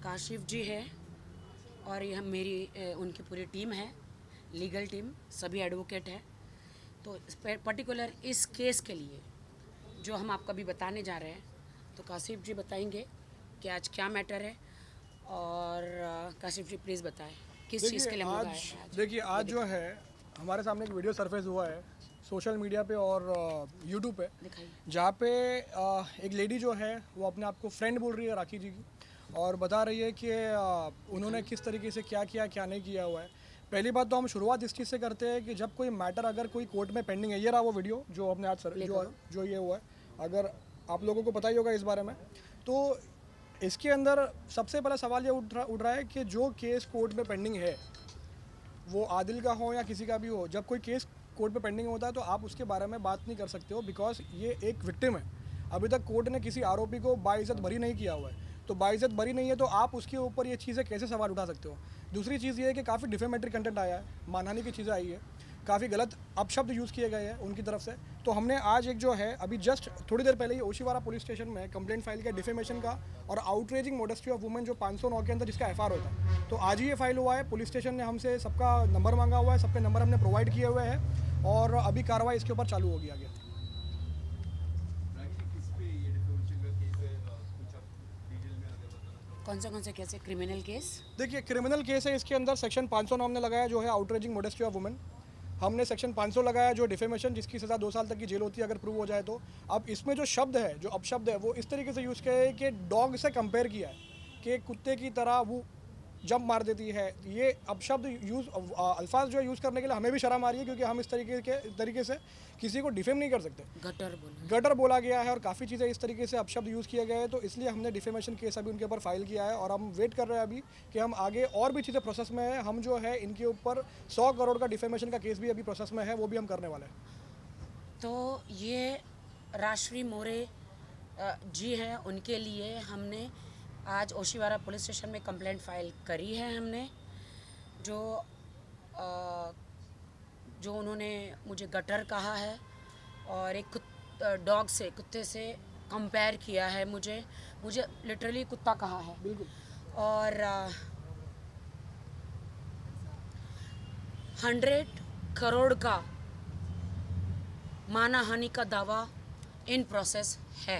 काशिफ जी है और यह मेरी उनकी पूरी टीम है, लीगल टीम, सभी एडवोकेट है। तो पर्टिकुलर इस केस के लिए जो हम आपको अभी बताने जा रहे हैं, तो काशिफ जी बताएंगे कि आज क्या मैटर है। और काशिफ जी प्लीज़ बताएं किस चीज़ के लिए हम लोग आए हैं आज। देखिए आज जो है हमारे सामने एक वीडियो सरफेस हुआ है सोशल मीडिया पे और यूट्यूब पे, दिखाइए। जहाँ पे एक लेडी जो है वो अपने आप को फ्रेंड बोल रही है राखी जी की, और बता रही है कि उन्होंने किस तरीके से क्या किया क्या नहीं किया हुआ है। पहली बात तो हम शुरुआत इस चीज़ से करते हैं कि जब कोई मैटर अगर कोई कोर्ट में पेंडिंग है, ये रहा वो वीडियो जो हमने आज जो ये हुआ है, अगर आप लोगों को पता ही होगा इस बारे में, तो इसके अंदर सबसे पहला सवाल ये उठ रहा है कि जो केस कोर्ट में पेंडिंग है, वो आदिल का हो या किसी का भी हो, जब कोई केस कोर्ट में पेंडिंग होता है तो आप उसके बारे में बात नहीं कर सकते हो, बिकॉज ये एक विक्टिम है। अभी तक कोर्ट ने किसी आरोपी को बाइज्जत बरी नहीं किया हुआ है, तो बाइज्जत बरी नहीं है तो आप उसके ऊपर ये चीज़ें कैसे सवाल उठा सकते हो। दूसरी चीज़ ये है कि काफ़ी डिफेमेटरी कंटेंट आया है, मानहानि की चीज़ें आई है, काफ़ी गलत अपशब्द यूज़ किए गए हैं उनकी तरफ से। तो हमने आज एक जो है अभी जस्ट थोड़ी देर पहले ही ओशीवारा पुलिस स्टेशन में कंप्लेंट फाइल किया डिफेमेशन का और आउटरेजिंग मोडेस्टी ऑफ वुमेन जो 509 के अंदर जिसका एफआर होता है। तो आज ही ये फाइल हुआ है, पुलिस स्टेशन ने हमसे सबका नंबर मांगा हुआ है, सबके नंबर हमने प्रोवाइड किए हुए हैं और अभी कार्रवाई इसके ऊपर चालू होगी आगे। कौन से केस है? Criminal case? देखिए क्रिमिनल केस है, इसके अंदर सेक्शन 509 हमने लगाया जो है आउटरेजिंग मोडेस्टी ऑफ वुमेन, हमने सेक्शन 500 लगाया जो डिफेमेशन जिसकी सज़ा 2 साल तक की जेल होती है अगर प्रूव हो जाए तो। अब इसमें जो शब्द है, जो अपशब्द है, वो इस तरीके से यूज़ किया है कि डॉग से कंपेयर किया है कि कुत्ते की तरह वो जंप मार देती है। ये अपशब्द अल्फाज जो यूज़ करने के लिए हमें भी शर्म आ रही है, क्योंकि हम इस तरीके से किसी को डिफेम नहीं कर सकते। गटर बोला गया है और काफ़ी चीज़ें इस तरीके से अपशब्द यूज़ किए गए हैं, तो इसलिए हमने डिफेमेशन केस अभी उनके ऊपर फाइल किया है और हम वेट कर रहे हैं अभी कि हम आगे और भी चीज़ें प्रोसेस में है। हम जो है इनके ऊपर 100 करोड़ का डिफेमेशन का केस भी अभी प्रोसेस में है, वो भी हम करने वाले हैं। तो ये राजश्री मोरे जी हैं, उनके लिए हमने आज ओशीवारा पुलिस स्टेशन में कंप्लेंट फाइल करी है हमने। जो उन्होंने मुझे गटर कहा है और एक कुत्ते से कंपेयर किया है, मुझे लिटरली कुत्ता कहा है। बिल्कुल। और 100 करोड़ का मानहानि का दावा इन प्रोसेस है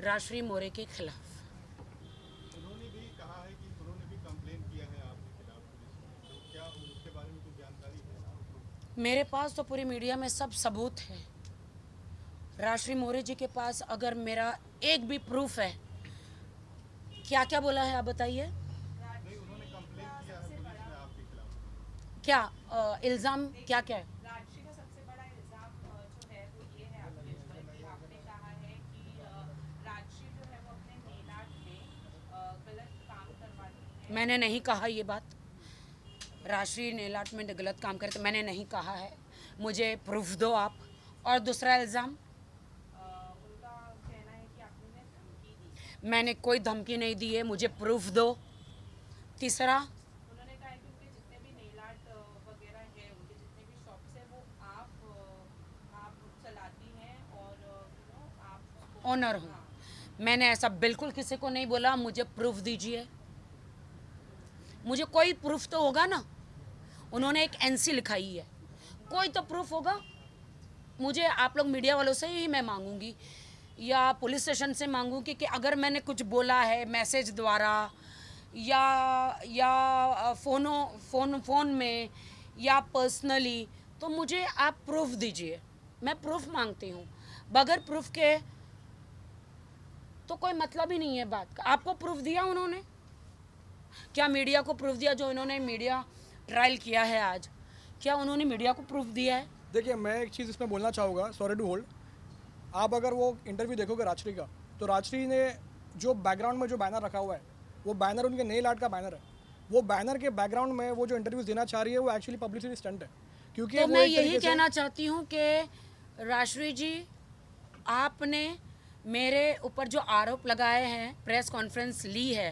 राजश्री मोरे के खिलाफ। उन्होंने भी कहा है कि उन्होंने भी कंप्लेन किया है आपके खिलाफ पुलिस में, तो क्या उसके बारे में कुछ जानकारी है? मेरे पास तो पूरी मीडिया में सब सबूत है। राजश्री मोरे जी के पास अगर मेरा एक भी प्रूफ है, क्या क्या बोला है आप बताइए। नहीं, उन्होंने कंप्लेन किया है पुलिस में आपके खिलाफ। क्या इल्ज़ाम क्या क्या है? राजश्री का सबसे बड़ा इल्जाम जो है वो ये है आपके ऊपर कि आपने कहा है कि राजश्री जो है वो अपने नेल आर्ट में गलत काम करवाती है। मैंने नहीं कहा ये बात। राजश्री नेल आर्ट में गलत काम करते मैंने नहीं कहा है, मुझे प्रूफ दो आप। और दूसरा इल्ज़ाम, उनका कहना है कि आपने उन्हें धमकी दी। मैंने कोई धमकी नहीं दी है, मुझे प्रूफ दो। तीसरा, उन्होंने कहा है कि उनके जितने भी नेल आर्ट वगैरह है, उनके जितने भी शॉप्स है वो आप चलाती हैं और आप ऑनर हूँ। मैंने ऐसा बिल्कुल किसी को नहीं बोला। मुझे प्रूफ दीजिए, मुझे कोई प्रूफ तो होगा ना। उन्होंने एक एनसी लिखाई है, कोई तो प्रूफ होगा। मुझे आप लोग मीडिया वालों से ही मैं मांगूंगी या पुलिस स्टेशन से मांगूंगी कि अगर मैंने कुछ बोला है मैसेज द्वारा या फ़ोन में या पर्सनली, तो मुझे आप प्रूफ दीजिए। मैं प्रूफ मांगती हूँ। बगैर प्रूफ के तो कोई मतलब ही नहीं है बात का। आपको प्रूफ दिया उन्होंने? क्या मीडिया को प्रूफ दिया? जो इन्होंने मीडिया ट्रायल किया है आज, क्या उन्होंने मीडिया को प्रूफ दिया है? देखिए मैं एक चीज़ इसमें बोलना चाहूँगा, सॉरी टू होल्ड। आप अगर वो इंटरव्यू देखोगे राजश्री का, तो राजश्री ने जो बैकग्राउंड में जो बैनर रखा हुआ है, वो बैनर उनके नेल आर्ट का बैनर है। वो बैनर के बैकग्राउंड में वो जो इंटरव्यूज देना चाह रही है वो एक्चुअली पब्लिसिटी स्टंट है, क्योंकि तो वो मैं एक यही तरीके से कहना चाहती हूँ कि राजश्री जी, आपने मेरे ऊपर जो आरोप लगाए हैं, प्रेस कॉन्फ्रेंस ली है,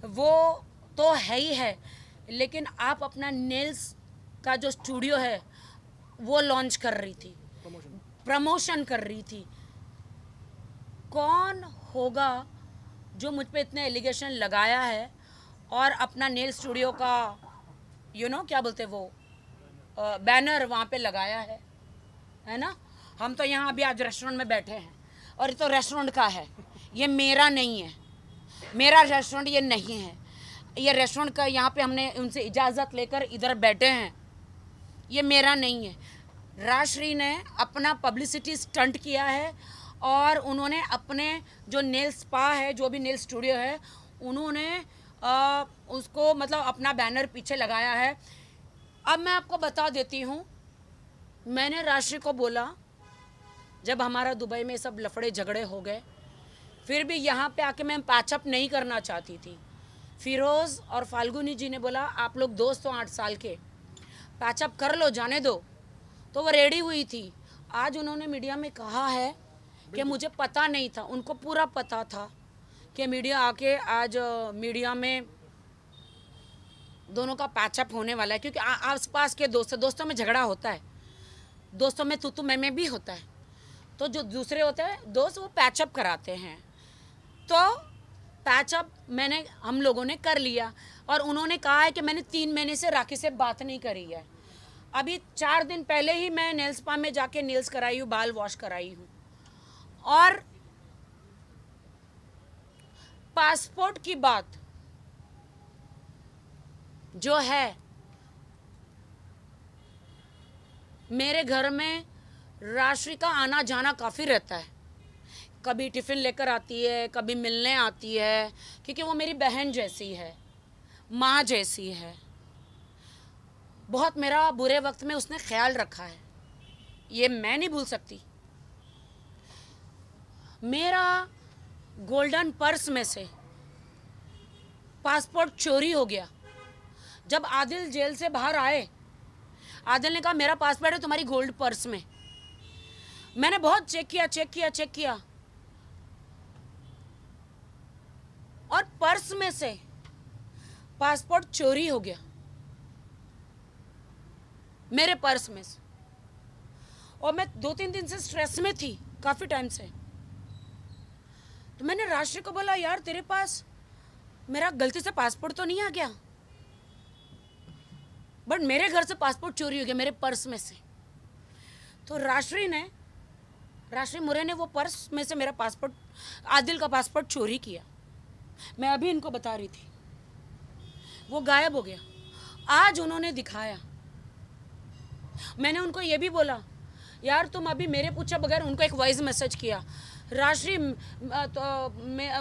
वो तो है ही है, लेकिन आप अपना नेल्स का जो स्टूडियो है वो लॉन्च कर रही थी, प्रमोशन कर रही थी। कौन होगा जो मुझ पे इतने एलिगेशन लगाया है और अपना नेल स्टूडियो का क्या बोलते वो बैनर वहाँ पे लगाया है ना। हम तो यहाँ अभी आज रेस्टोरेंट में बैठे हैं और ये तो रेस्टोरेंट का है, ये मेरा नहीं है, मेरा रेस्टोरेंट ये नहीं है। ये रेस्टोरेंट का यहाँ पे हमने उनसे इजाज़त लेकर इधर बैठे हैं, ये मेरा नहीं है। राजश्री ने अपना पब्लिसिटी स्टंट किया है और उन्होंने अपने जो नेल स्पा है, जो भी नेल स्टूडियो है, उन्होंने उसको मतलब अपना बैनर पीछे लगाया है। अब मैं आपको बता देती हूँ, मैंने राजश्री को बोला जब हमारा दुबई में सब लफड़े झगड़े हो गए, फिर भी यहाँ पे आके मैं पैचअप नहीं करना चाहती थी। फिरोज़ और फाल्गुनी जी ने बोला आप लोग दोस्त हो 8 साल के, पैचअप कर लो, जाने दो, तो वो रेडी हुई थी। आज उन्होंने मीडिया में कहा है कि मुझे पता नहीं था, उनको पूरा पता था कि मीडिया आके आज मीडिया में दोनों का पैचअप होने वाला है, क्योंकि आसपास के दोस्तों में झगड़ा होता है, दोस्तों में तू मैं भी होता है, तो जो दूसरे होते हैं दोस्त वो पैचअप कराते हैं। तो पैचअप हम लोगों ने कर लिया और उन्होंने कहा है कि मैंने 3 महीने से राखी से बात नहीं करी है। अभी 4 दिन पहले ही मैं नेल स्पा में जाके नेल्स कराई हूँ, बाल वॉश कराई हूँ। और पासपोर्ट की बात जो है, मेरे घर में राजश्री का आना जाना काफ़ी रहता है, कभी टिफ़िन लेकर आती है, कभी मिलने आती है, क्योंकि वो मेरी बहन जैसी है, माँ जैसी है। बहुत मेरा बुरे वक्त में उसने ख्याल रखा है, ये मैं नहीं भूल सकती। मेरा गोल्डन पर्स में से पासपोर्ट चोरी हो गया। जब आदिल जेल से बाहर आए, आदिल ने कहा मेरा पासपोर्ट है तुम्हारी गोल्ड पर्स में। मैंने बहुत चेक किया और पर्स में से पासपोर्ट चोरी हो गया, मेरे पर्स में से। और मैं 2-3 दिन से स्ट्रेस में थी, काफ़ी टाइम से। तो मैंने राजश्री को बोला यार तेरे पास मेरा गलती से पासपोर्ट तो नहीं आ गया, बट मेरे घर से पासपोर्ट चोरी हो गया मेरे पर्स में से। तो राजश्री मुरे ने वो पर्स में से मेरा पासपोर्ट, आदिल का पासपोर्ट चोरी किया। मैं अभी इनको बता रही थी, वो गायब हो गया। आज उन्होंने दिखाया। मैंने उनको ये भी बोला यार तुम अभी मेरे पूछे बगैर, उनको एक वॉइस मैसेज किया। राजश्री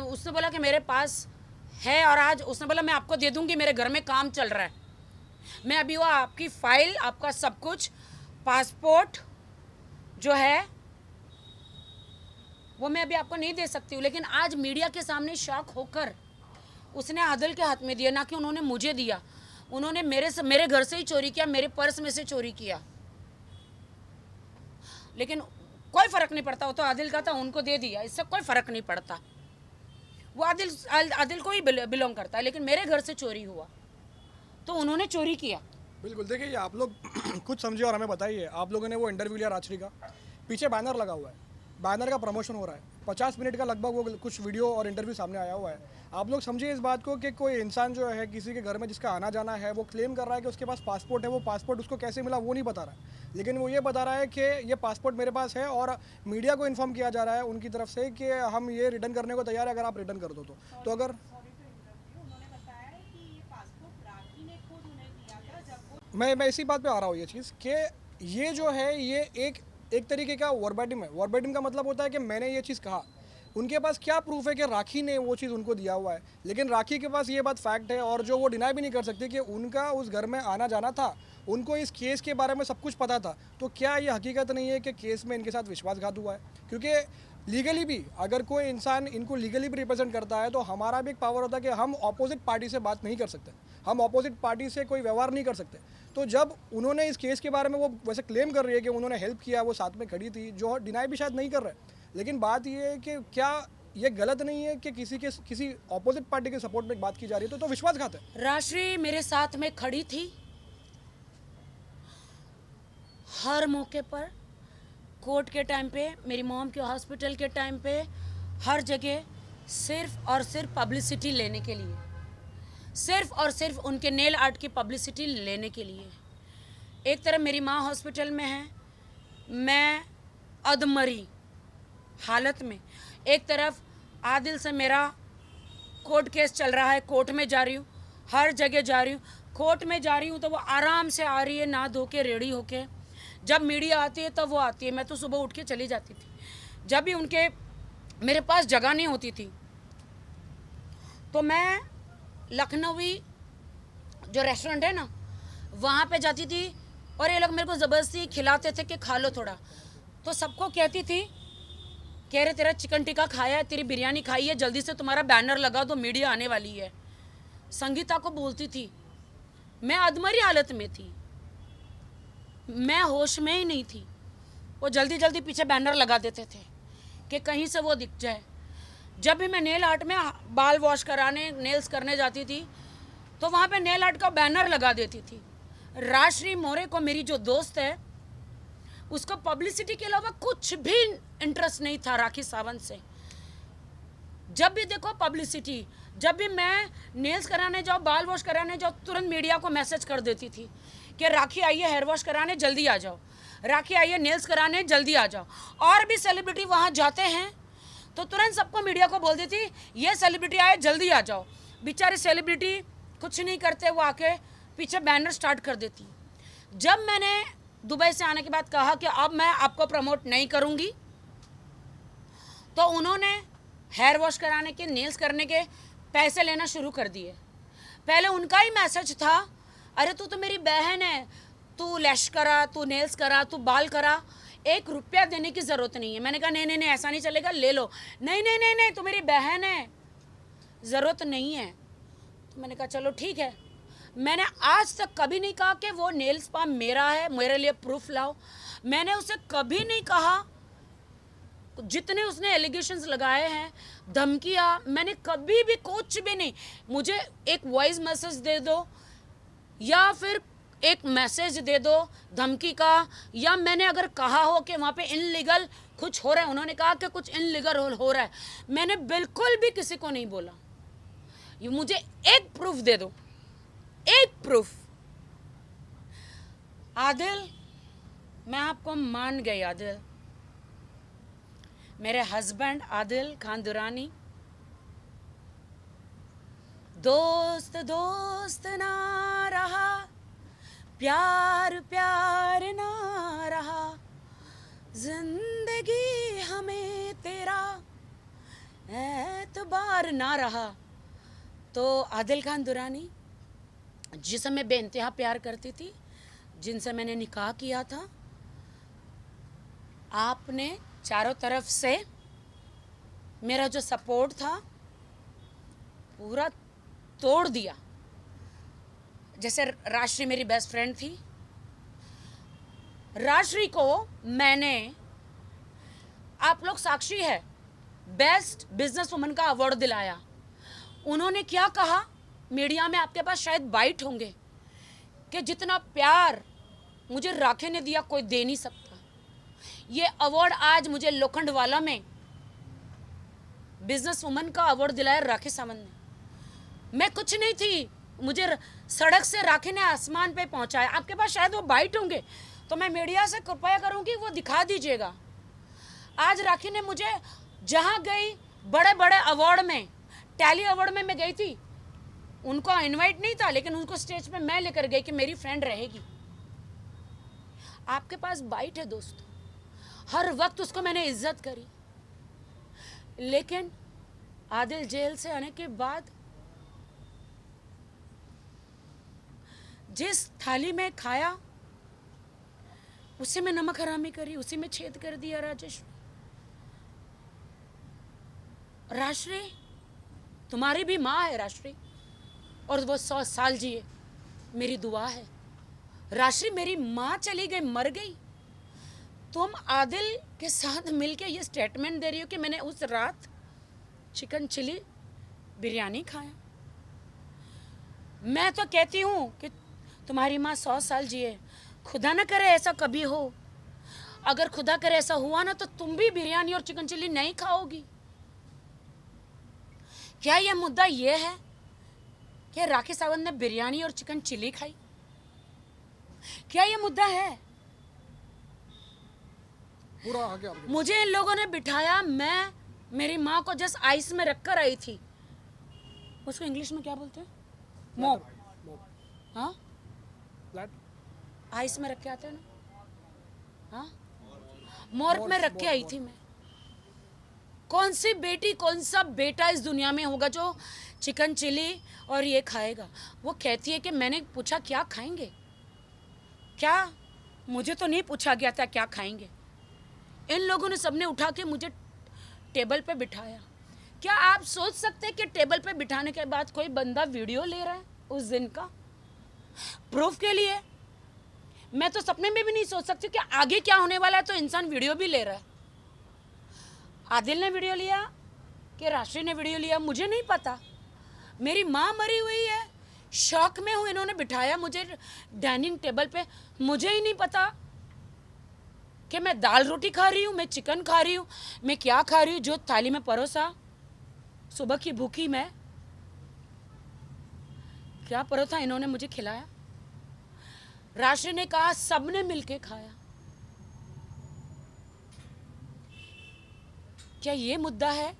उसने बोला कि मेरे पास है, और आज उसने बोला मैं आपको दे दूंगी, मेरे घर में काम चल रहा है। मैं अभी वो आपकी फाइल, आपका सब कुछ, पासपोर्ट जो है वो मैं अभी आपको नहीं दे सकती हूँ। लेकिन आज मीडिया के सामने शॉक होकर उसने आदिल के हाथ में दिया, ना कि उन्होंने मुझे दिया। उन्होंने मेरे घर से ही चोरी किया, मेरे पर्स में से चोरी किया। लेकिन कोई फ़र्क नहीं पड़ता, वो तो आदिल का था, उनको दे दिया, इससे कोई फ़र्क नहीं पड़ता। वो आदिल को ही बिलोंग करता है, लेकिन मेरे घर से चोरी हुआ तो उन्होंने चोरी किया। बिल्कुल, देखिए ये आप लोग कुछ समझिए और हमें बताइए। आप लोगों ने वो इंटरव्यू लिया राजश्री का, पीछे बैनर लगा हुआ है, बैनर का प्रमोशन हो रहा है, 50 मिनट का लगभग वो कुछ वीडियो और इंटरव्यू सामने आया हुआ है। आप लोग समझिए इस बात को कि कोई इंसान जो है किसी के घर में जिसका आना जाना है, वो क्लेम कर रहा है कि उसके पास पासपोर्ट है, वो पासपोर्ट उसको कैसे मिला वो नहीं बता रहा है, लेकिन वो ये बता रहा है कि ये पासपोर्ट मेरे पास है और मीडिया को इन्फॉर्म किया जा रहा है उनकी तरफ से कि हम ये रिटर्न करने को तैयार है अगर आप रिटर्न कर दो तो अगर उन्होंने बताया है कि ये पासपोर्ट राखी ने खुद उन्हें दिया था जब वो मैं इसी बात पे आ रहा हूँ, ये चीज़ कि ये जो है ये एक तरीके का वर्बैटिम है। वर्बैटिम का मतलब होता है कि मैंने ये चीज़ कहा। उनके पास क्या प्रूफ है कि राखी ने वो चीज़ उनको दिया हुआ है, लेकिन राखी के पास ये बात फैक्ट है और जो वो डिनाई भी नहीं कर सकती कि उनका उस घर में आना जाना था, उनको इस केस के बारे में सब कुछ पता था। तो क्या ये हकीकत नहीं है कि केस में इनके साथ विश्वासघात हुआ है? क्योंकि लीगली भी अगर कोई इंसान इनको लीगली भी रिप्रेजेंट करता है तो हमारा भी एक पावर होता है कि हम ऑपोजिट पार्टी से बात नहीं कर सकते, हम ऑपोजिट पार्टी से कोई व्यवहार नहीं कर सकते। तो जब उन्होंने इस केस के बारे में, वो वैसे क्लेम कर रही है कि उन्होंने हेल्प किया, वो साथ में खड़ी थी, जो डिनाई भी शायद नहीं कर रहे, लेकिन बात ये है कि क्या ये गलत नहीं है कि किसी ऑपोजिट पार्टी के सपोर्ट में बात की जा रही है? तो विश्वासघात है। राजश्री मेरे साथ में खड़ी थी हर मौके पर, कोर्ट के टाइम पे, मेरी मॉम के हॉस्पिटल के टाइम पे, हर जगह सिर्फ और सिर्फ पब्लिसिटी लेने के लिए, सिर्फ और सिर्फ उनके नेल आर्ट की पब्लिसिटी लेने के लिए। एक तरफ मेरी माँ हॉस्पिटल में है, मैं अधमरी हालत में, एक तरफ आदिल से मेरा कोर्ट केस चल रहा है, कोर्ट में जा रही हूँ, हर जगह जा रही हूँ। कोर्ट में जा रही हूँ तो वो आराम से आ रही है, नहा धो के रेडी होके। जब मीडिया आती है तब वो आती है, मैं तो सुबह उठ के चली जाती थी। जब भी उनके मेरे पास जगह नहीं होती थी तो मैं लखनवी जो रेस्टोरेंट है ना वहाँ पे जाती थी, और ये लोग मेरे को ज़बरदस्ती खिलाते थे कि खा लो थोड़ा। तो सबको कहती थी, कह रहे तेरा चिकन टिक्का खाया है, तेरी बिरयानी खाई है, जल्दी से तुम्हारा बैनर लगा दो, मीडिया आने वाली है। संगीता को बोलती थी, मैं अधमरी हालत में थी, मैं होश में ही नहीं थी। वो जल्दी जल्दी पीछे बैनर लगा देते थे कि कहीं से वो दिख जाए। जब भी मैं नेल आर्ट में बाल वॉश कराने, नेल्स करने जाती थी तो वहाँ पे नेल आर्ट का बैनर लगा देती थी। राजश्री मोरे को, मेरी जो दोस्त है, उसको पब्लिसिटी के अलावा कुछ भी इंटरेस्ट नहीं था राखी सावंत से। जब भी देखो पब्लिसिटी, जब भी मैं नेल्स कराने जाओ, बाल वॉश कराने जाओ, तुरंत मीडिया को मैसेज कर देती थी कि राखी आई है हेयर वॉश कराने, जल्दी आ जाओ, राखी आई है नेल्स कराने, जल्दी आ जाओ। और भी सेलिब्रिटी वहाँ जाते हैं तो तुरंत सबको मीडिया को बोल देती, ये सेलिब्रिटी आए, जल्दी आ जाओ। बेचारे सेलिब्रिटी कुछ नहीं करते, वो आके पीछे बैनर स्टार्ट कर देती। जब मैंने दुबई से आने के बाद कहा कि अब मैं आपको प्रमोट नहीं करूँगी, तो उन्होंने हेयर वॉश कराने के, नेल्स करने के पैसे लेना शुरू कर दिए। पहले उनका ही मैसेज था, अरे तू तो मेरी बहन है, तू लैश करा, तू नेल्स करा, तू बाल करा, 1 रुपया देने की ज़रूरत नहीं है। मैंने कहा नहीं नहीं नहीं, ऐसा नहीं चलेगा, ले लो। नहीं नहीं नहीं नहीं, तू मेरी बहन है, ज़रूरत नहीं है। तो मैंने कहा चलो ठीक है। मैंने आज तक कभी नहीं कहा कि वो नेल स्पा मेरा है, मेरे लिए प्रूफ लाओ। मैंने उसे कभी नहीं कहा, जितने उसने एलिगेशंस लगाए हैं, धमकियाँ, मैंने कभी भी कुछ भी नहीं। मुझे एक वॉइस मैसेज दे दो या फिर एक मैसेज दे दो धमकी का, या मैंने अगर कहा हो कि वहाँ पे इनलीगल कुछ हो रहा है, उन्होंने कहा कि कुछ इनलीगल हो रहा है, मैंने बिल्कुल भी किसी को नहीं बोला। ये मुझे एक प्रूफ दे दो, एक प्रूफ। आदिल, मैं आपको मान गई आदिल, मेरे हस्बैंड आदिल खान दुरानी, दोस्त दोस्त ना रहा, प्यार प्यार ना रहा, जिंदगी हमें तेरा एतबार ना रहा। तो आदिल खान दुरानी, जिसे मैं बेइंतहा प्यार करती थी, जिनसे मैंने निकाह किया था, आपने चारों तरफ से मेरा जो सपोर्ट था पूरा तोड़ दिया। जैसे राजश्री मेरी बेस्ट फ्रेंड थी, राजश्री को मैंने, आप लोग साक्षी है, बेस्ट बिजनेस वुमन का अवार्ड दिलाया। उन्होंने क्या कहा मीडिया में, आपके पास शायद बाइट होंगे, कि जितना प्यार मुझे राखी ने दिया कोई दे नहीं सकता। ये अवार्ड आज मुझे लोखंडवाला में बिजनेस वुमन का अवार्ड दिलाया राखी सावंत ने। मैं कुछ नहीं थी, मुझे सड़क से राखी ने आसमान पे पहुंचाया। आपके पास शायद वो बाइट होंगे, तो मैं मीडिया से कृपया करूंगी वो दिखा दीजिएगा। आज राखी ने मुझे, जहां गई बड़े बड़े अवार्ड में, टैली अवार्ड में मैं गई थी, उनको इनवाइट नहीं था, लेकिन उनको स्टेज पे मैं लेकर गई कि मेरी फ्रेंड रहेगी। आपके पास बाइट है दोस्तों, हर वक्त उसको मैंने इज्जत करी। लेकिन आदिल जेल से आने के बाद जिस थाली में खाया उसी में नमक हरामी करी, उसी में छेद कर दिया। राजश्री तुम्हारी भी माँ है राजश्री, और वो 100 साल जिए, मेरी दुआ है। राजश्री मेरी माँ चली गई, मर गई, तुम आदिल के साथ मिलके ये स्टेटमेंट दे रही हो कि मैंने उस रात चिकन चिली बिरयानी खाया। मैं तो कहती हूँ कि तुम्हारी माँ 100 साल जिए, खुदा ना करे ऐसा कभी हो। अगर खुदा करे ऐसा हुआ ना तो तुम भी बिरयानी और चिकन चिली नहीं खाओगी। क्या ये मुद्दा ये है कि राखी सावंत ने बिरयानी और चिकन चिली खाई? क्या ये मुद्दा है? पूरा आगे आपके मुझे इन लोगों ने बिठाया, मैं मेरी माँ को जस्ट आइस में रखकर आई थी। उसको इंग्लिश में क्या बोलते हैं? मोप। हाँ, फ्लैट आइस में रख के आते हैं ना। हाँ, मोर्प में रख के आई थी मैं। कौन सी बेटी, कौन सा बेटा इस दुनिया में होगा जो चिकन चिली और ये खाएगा? वो कहती है कि मैंने पूछा क्या खाएंगे, क्या? मुझे तो नहीं पूछा गया था क्या खाएंगे। इन लोगों ने सबने उठा के मुझे टेबल पे बिठाया। क्या आप सोच सकते हैं कि टेबल पे बिठाने के बाद कोई बंदा वीडियो ले रहा है उस दिन का प्रूफ के लिए? मैं तो सपने में भी नहीं सोच सकती कि आगे क्या होने वाला है, तो इंसान वीडियो भी ले रहा है। आदिल ने वीडियो लिया कि राशि ने वीडियो लिया, मुझे नहीं पता। मेरी माँ मरी हुई है, शौक में हूँ, इन्होंने बिठाया मुझे डाइनिंग टेबल पे, मुझे ही नहीं पता कि मैं दाल रोटी खा रही हूँ, मैं चिकन खा रही हूँ, मैं क्या खा रही हूँ। जो थाली में परोसा, सुबह की भूखी मैं, क्या परोसा इन्होंने मुझे खिलाया। राशि ने कहा सबने मिलके खाया। क्या ये मुद्दा है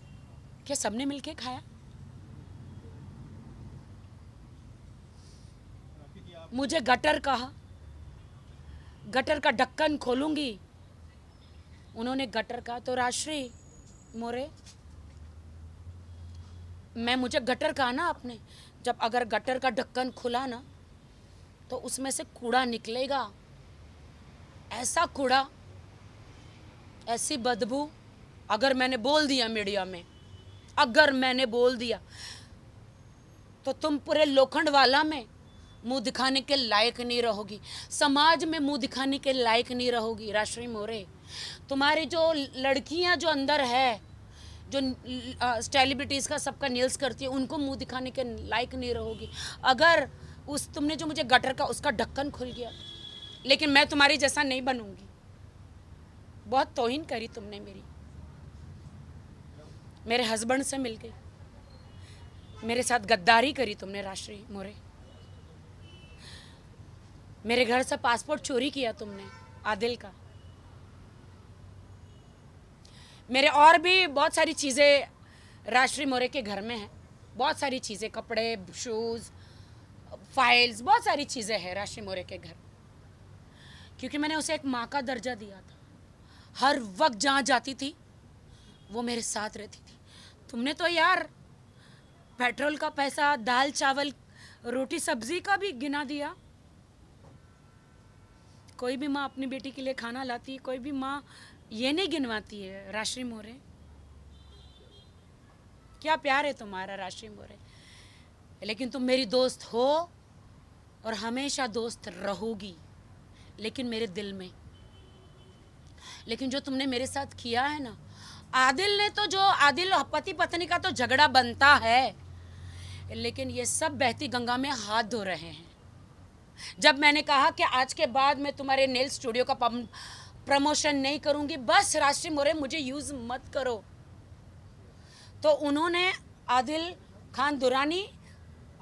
कि सबने मिलके खाया? मुझे गटर कहा, गटर का ढक्कन खोलूंगी। उन्होंने गटर कहा तो राश्री मोरे, मुझे गटर कहा ना आपने, जब अगर गटर का ढक्कन खुला ना तो उसमें से कूड़ा निकलेगा, ऐसा कूड़ा, ऐसी बदबू। अगर मैंने बोल दिया मीडिया में, अगर मैंने बोल दिया तो तुम पूरे लोखंड वाला में मुंह दिखाने के लायक नहीं रहोगी, समाज में मुंह दिखाने के लायक नहीं रहोगी। राश्री मोरे, तुम्हारी जो लड़कियां जो अंदर है, जो सेलिब्रिटीज़ का सबका नील्स करती है, उनको मुंह दिखाने के लायक नहीं रहोगी। अगर उस तुमने जो मुझे गटर का उसका ढक्कन खुल गया, लेकिन मैं तुम्हारी जैसा नहीं बनूंगी। बहुत तौहीन करी तुमने मेरी, मेरे हस्बैंड से मिल गई, मेरे साथ गद्दारी करी तुमने राश्री मोरे। मेरे घर से पासपोर्ट चोरी किया तुमने आदिल का। मेरे और भी बहुत सारी चीज़ें राश्री मोरे के घर में हैं, बहुत सारी चीज़ें, कपड़े, शूज़, फाइल्स, बहुत सारी चीज़ें हैं राश्री मोरे के घर, क्योंकि मैंने उसे एक माँ का दर्जा दिया था। हर वक्त जहाँ जाती थी वो मेरे साथ रहती थी। तुमने तो यार पेट्रोल का पैसा, दाल चावल रोटी सब्जी का भी गिना दिया। कोई भी माँ अपनी बेटी के लिए खाना लाती है, कोई भी माँ ये नहीं गिनवाती है। राश्री मोरे, क्या प्यार है तुम्हारा राश्री मोरे। लेकिन तुम मेरी दोस्त हो और हमेशा दोस्त रहोगी, लेकिन मेरे दिल में। लेकिन जो तुमने मेरे साथ किया है ना, आदिल ने तो, जो आदिल पति पत्नी का तो झगड़ा बनता है, लेकिन ये सब बहती गंगा में हाथ धो रहे हैं। जब मैंने कहा कि आज के बाद मैं तुम्हारे नेल स्टूडियो का प्रमोशन नहीं करूंगी, बस राश्री मोरे मुझे यूज मत करो, तो उन्होंने आदिल खान दुरानी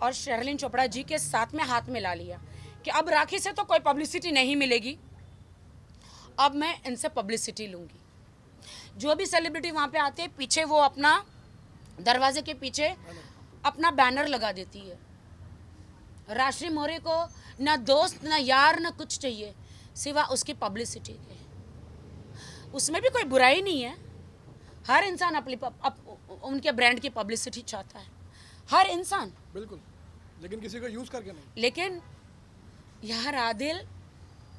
और शर्लिन चोपड़ा जी के साथ में हाथ मिला लिया कि अब राखी से तो कोई पब्लिसिटी नहीं मिलेगी, अब मैं इनसे पब्लिसिटी लूंगी। जो भी सेलिब्रिटी वहाँ पे आते हैं, पीछे वो अपना दरवाजे के पीछे अपना बैनर लगा देती है। राश्री मोरे को ना दोस्त, ना यार, ना कुछ चाहिए सिवा उसकी पब्लिसिटी के। उसमें भी कोई बुराई नहीं है, हर इंसान अपनी उनके ब्रांड की पब्लिसिटी चाहता है, हर इंसान, बिल्कुल, लेकिन किसी को यूज़ करके नहीं। लेकिन यार आदिल,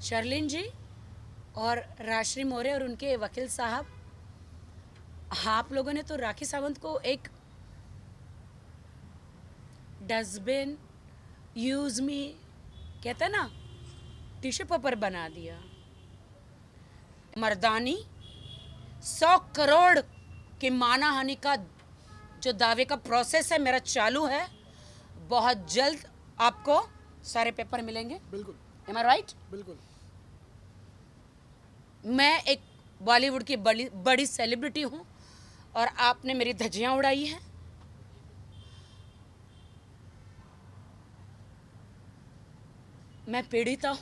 शर्लिन जी और राश्री मोरे और उनके वकील साहब, आप लोगों ने तो राखी सावंत को एक डस्टबिन, यूज मी, कहते ना, टिश्यू पेपर बना दिया। मर्दानी 100 करोड़ की मानहानि का जो दावे का प्रोसेस है मेरा चालू है, बहुत जल्द आपको सारे पेपर मिलेंगे। बिल्कुल, एम आई राइट? बिल्कुल। मैं एक बॉलीवुड की बड़ी सेलिब्रिटी हूँ और आपने मेरी धज्जियाँ उड़ाई हैं। मैं पीड़िता हूँ,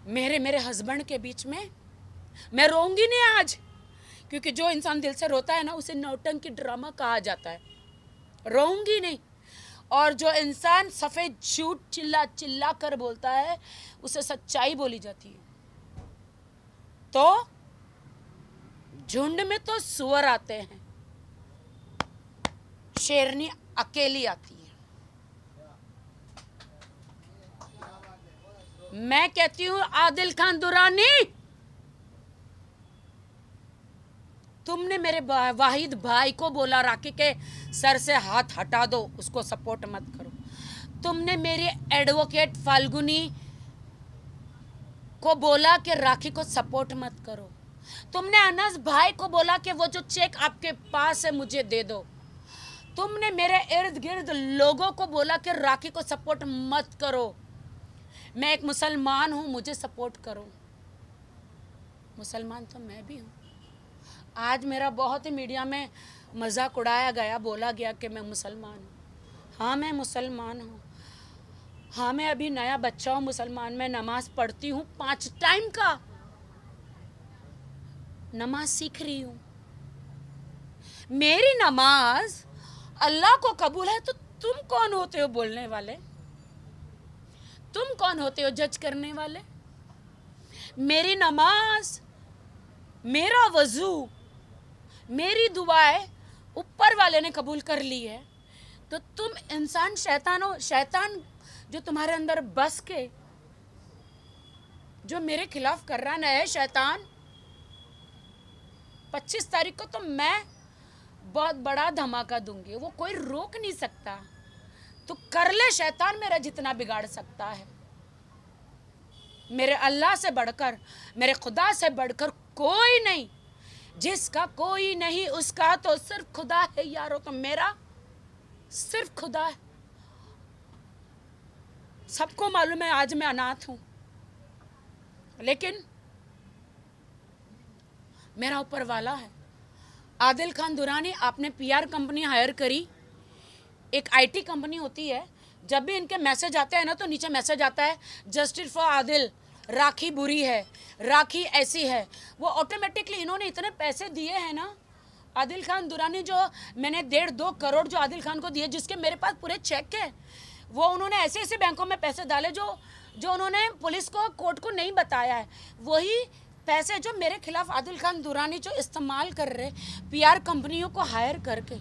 मेरे हस्बैंड के बीच में। मैं रोऊंगी नहीं आज, क्योंकि जो इंसान दिल से रोता है ना, उसे नौटंकी ड्रामा कहा जाता है। रोऊंगी नहीं। और जो इंसान सफ़ेद झूठ चिल्ला चिल्ला कर बोलता है, उसे सच्चाई बोली जाती है। तो झुंड में तो सुअर आते हैं, शेरनी अकेली आती है। मैं कहती हूं आदिल खान दुरानी, तुमने मेरे वाहिद भाई को बोला राखी के सर से हाथ हटा दो, उसको सपोर्ट मत करो। तुमने मेरी एडवोकेट फाल्गुनी को बोला कि राखी को सपोर्ट मत करो। तुमने अनस भाई को बोला कि वो जो चेक आपके पास है मुझे दे दो। तुमने मेरे इर्द गिर्द लोगों को बोला कि राखी को सपोर्ट मत करो। मैं एक मुसलमान हूँ, मुझे सपोर्ट करो। मुसलमान तो मैं भी हूँ। आज मेरा बहुत ही मीडिया में मजाक उड़ाया गया, बोला गया कि मैं मुसलमान हूँ। हाँ, मैं मुसलमान हूँ। हाँ, मैं अभी नया बच्चा हूँ मुसलमान। मैं नमाज पढ़ती हूँ 5 टाइम का, नमाज सीख रही हूँ। मेरी नमाज अल्लाह को कबूल है, तो तुम कौन होते हो बोलने वाले? तुम कौन होते हो जज करने वाले? मेरी नमाज, मेरा वजू, मेरी दुआएं ऊपर वाले ने कबूल कर ली है, तो तुम इंसान शैतान हो। शैतान जो तुम्हारे अंदर बस के जो मेरे खिलाफ कर रहा है शैतान, 25 तारीख को तो मैं बहुत बड़ा धमाका दूंगी, वो कोई रोक नहीं सकता। तो कर ले शैतान, मेरा जितना बिगाड़ सकता है। मेरे अल्लाह से बढ़कर, मेरे खुदा से बढ़कर कोई नहीं। जिसका कोई नहीं उसका तो सिर्फ खुदा है यारो। तो मेरा सिर्फ खुदा है। सबको मालूम है आज मैं अनाथ हूं, लेकिन मेरा ऊपर वाला है। आदिल खान दुरानी, आपने पीआर कंपनी हायर करी। एक आईटी कंपनी होती है, जब भी इनके मैसेज आते हैं ना, तो नीचे मैसेज आता है जस्टिस फॉर आदिल, राखी बुरी है, राखी ऐसी है। वो ऑटोमेटिकली इन्होंने इतने पैसे दिए हैं ना आदिल खान दुरानी, जो मैंने 1.5-2 करोड़ जो आदिल खान को दिए, जिसके मेरे पास पूरे चेक है, वो उन्होंने ऐसे ऐसे बैंकों में पैसे डाले जो उन्होंने पुलिस को, कोर्ट को नहीं बताया है। वही पैसे जो मेरे खिलाफ आदिल खान दुरानी जो इस्तेमाल कर रहे पीआर कंपनियों को हायर करके,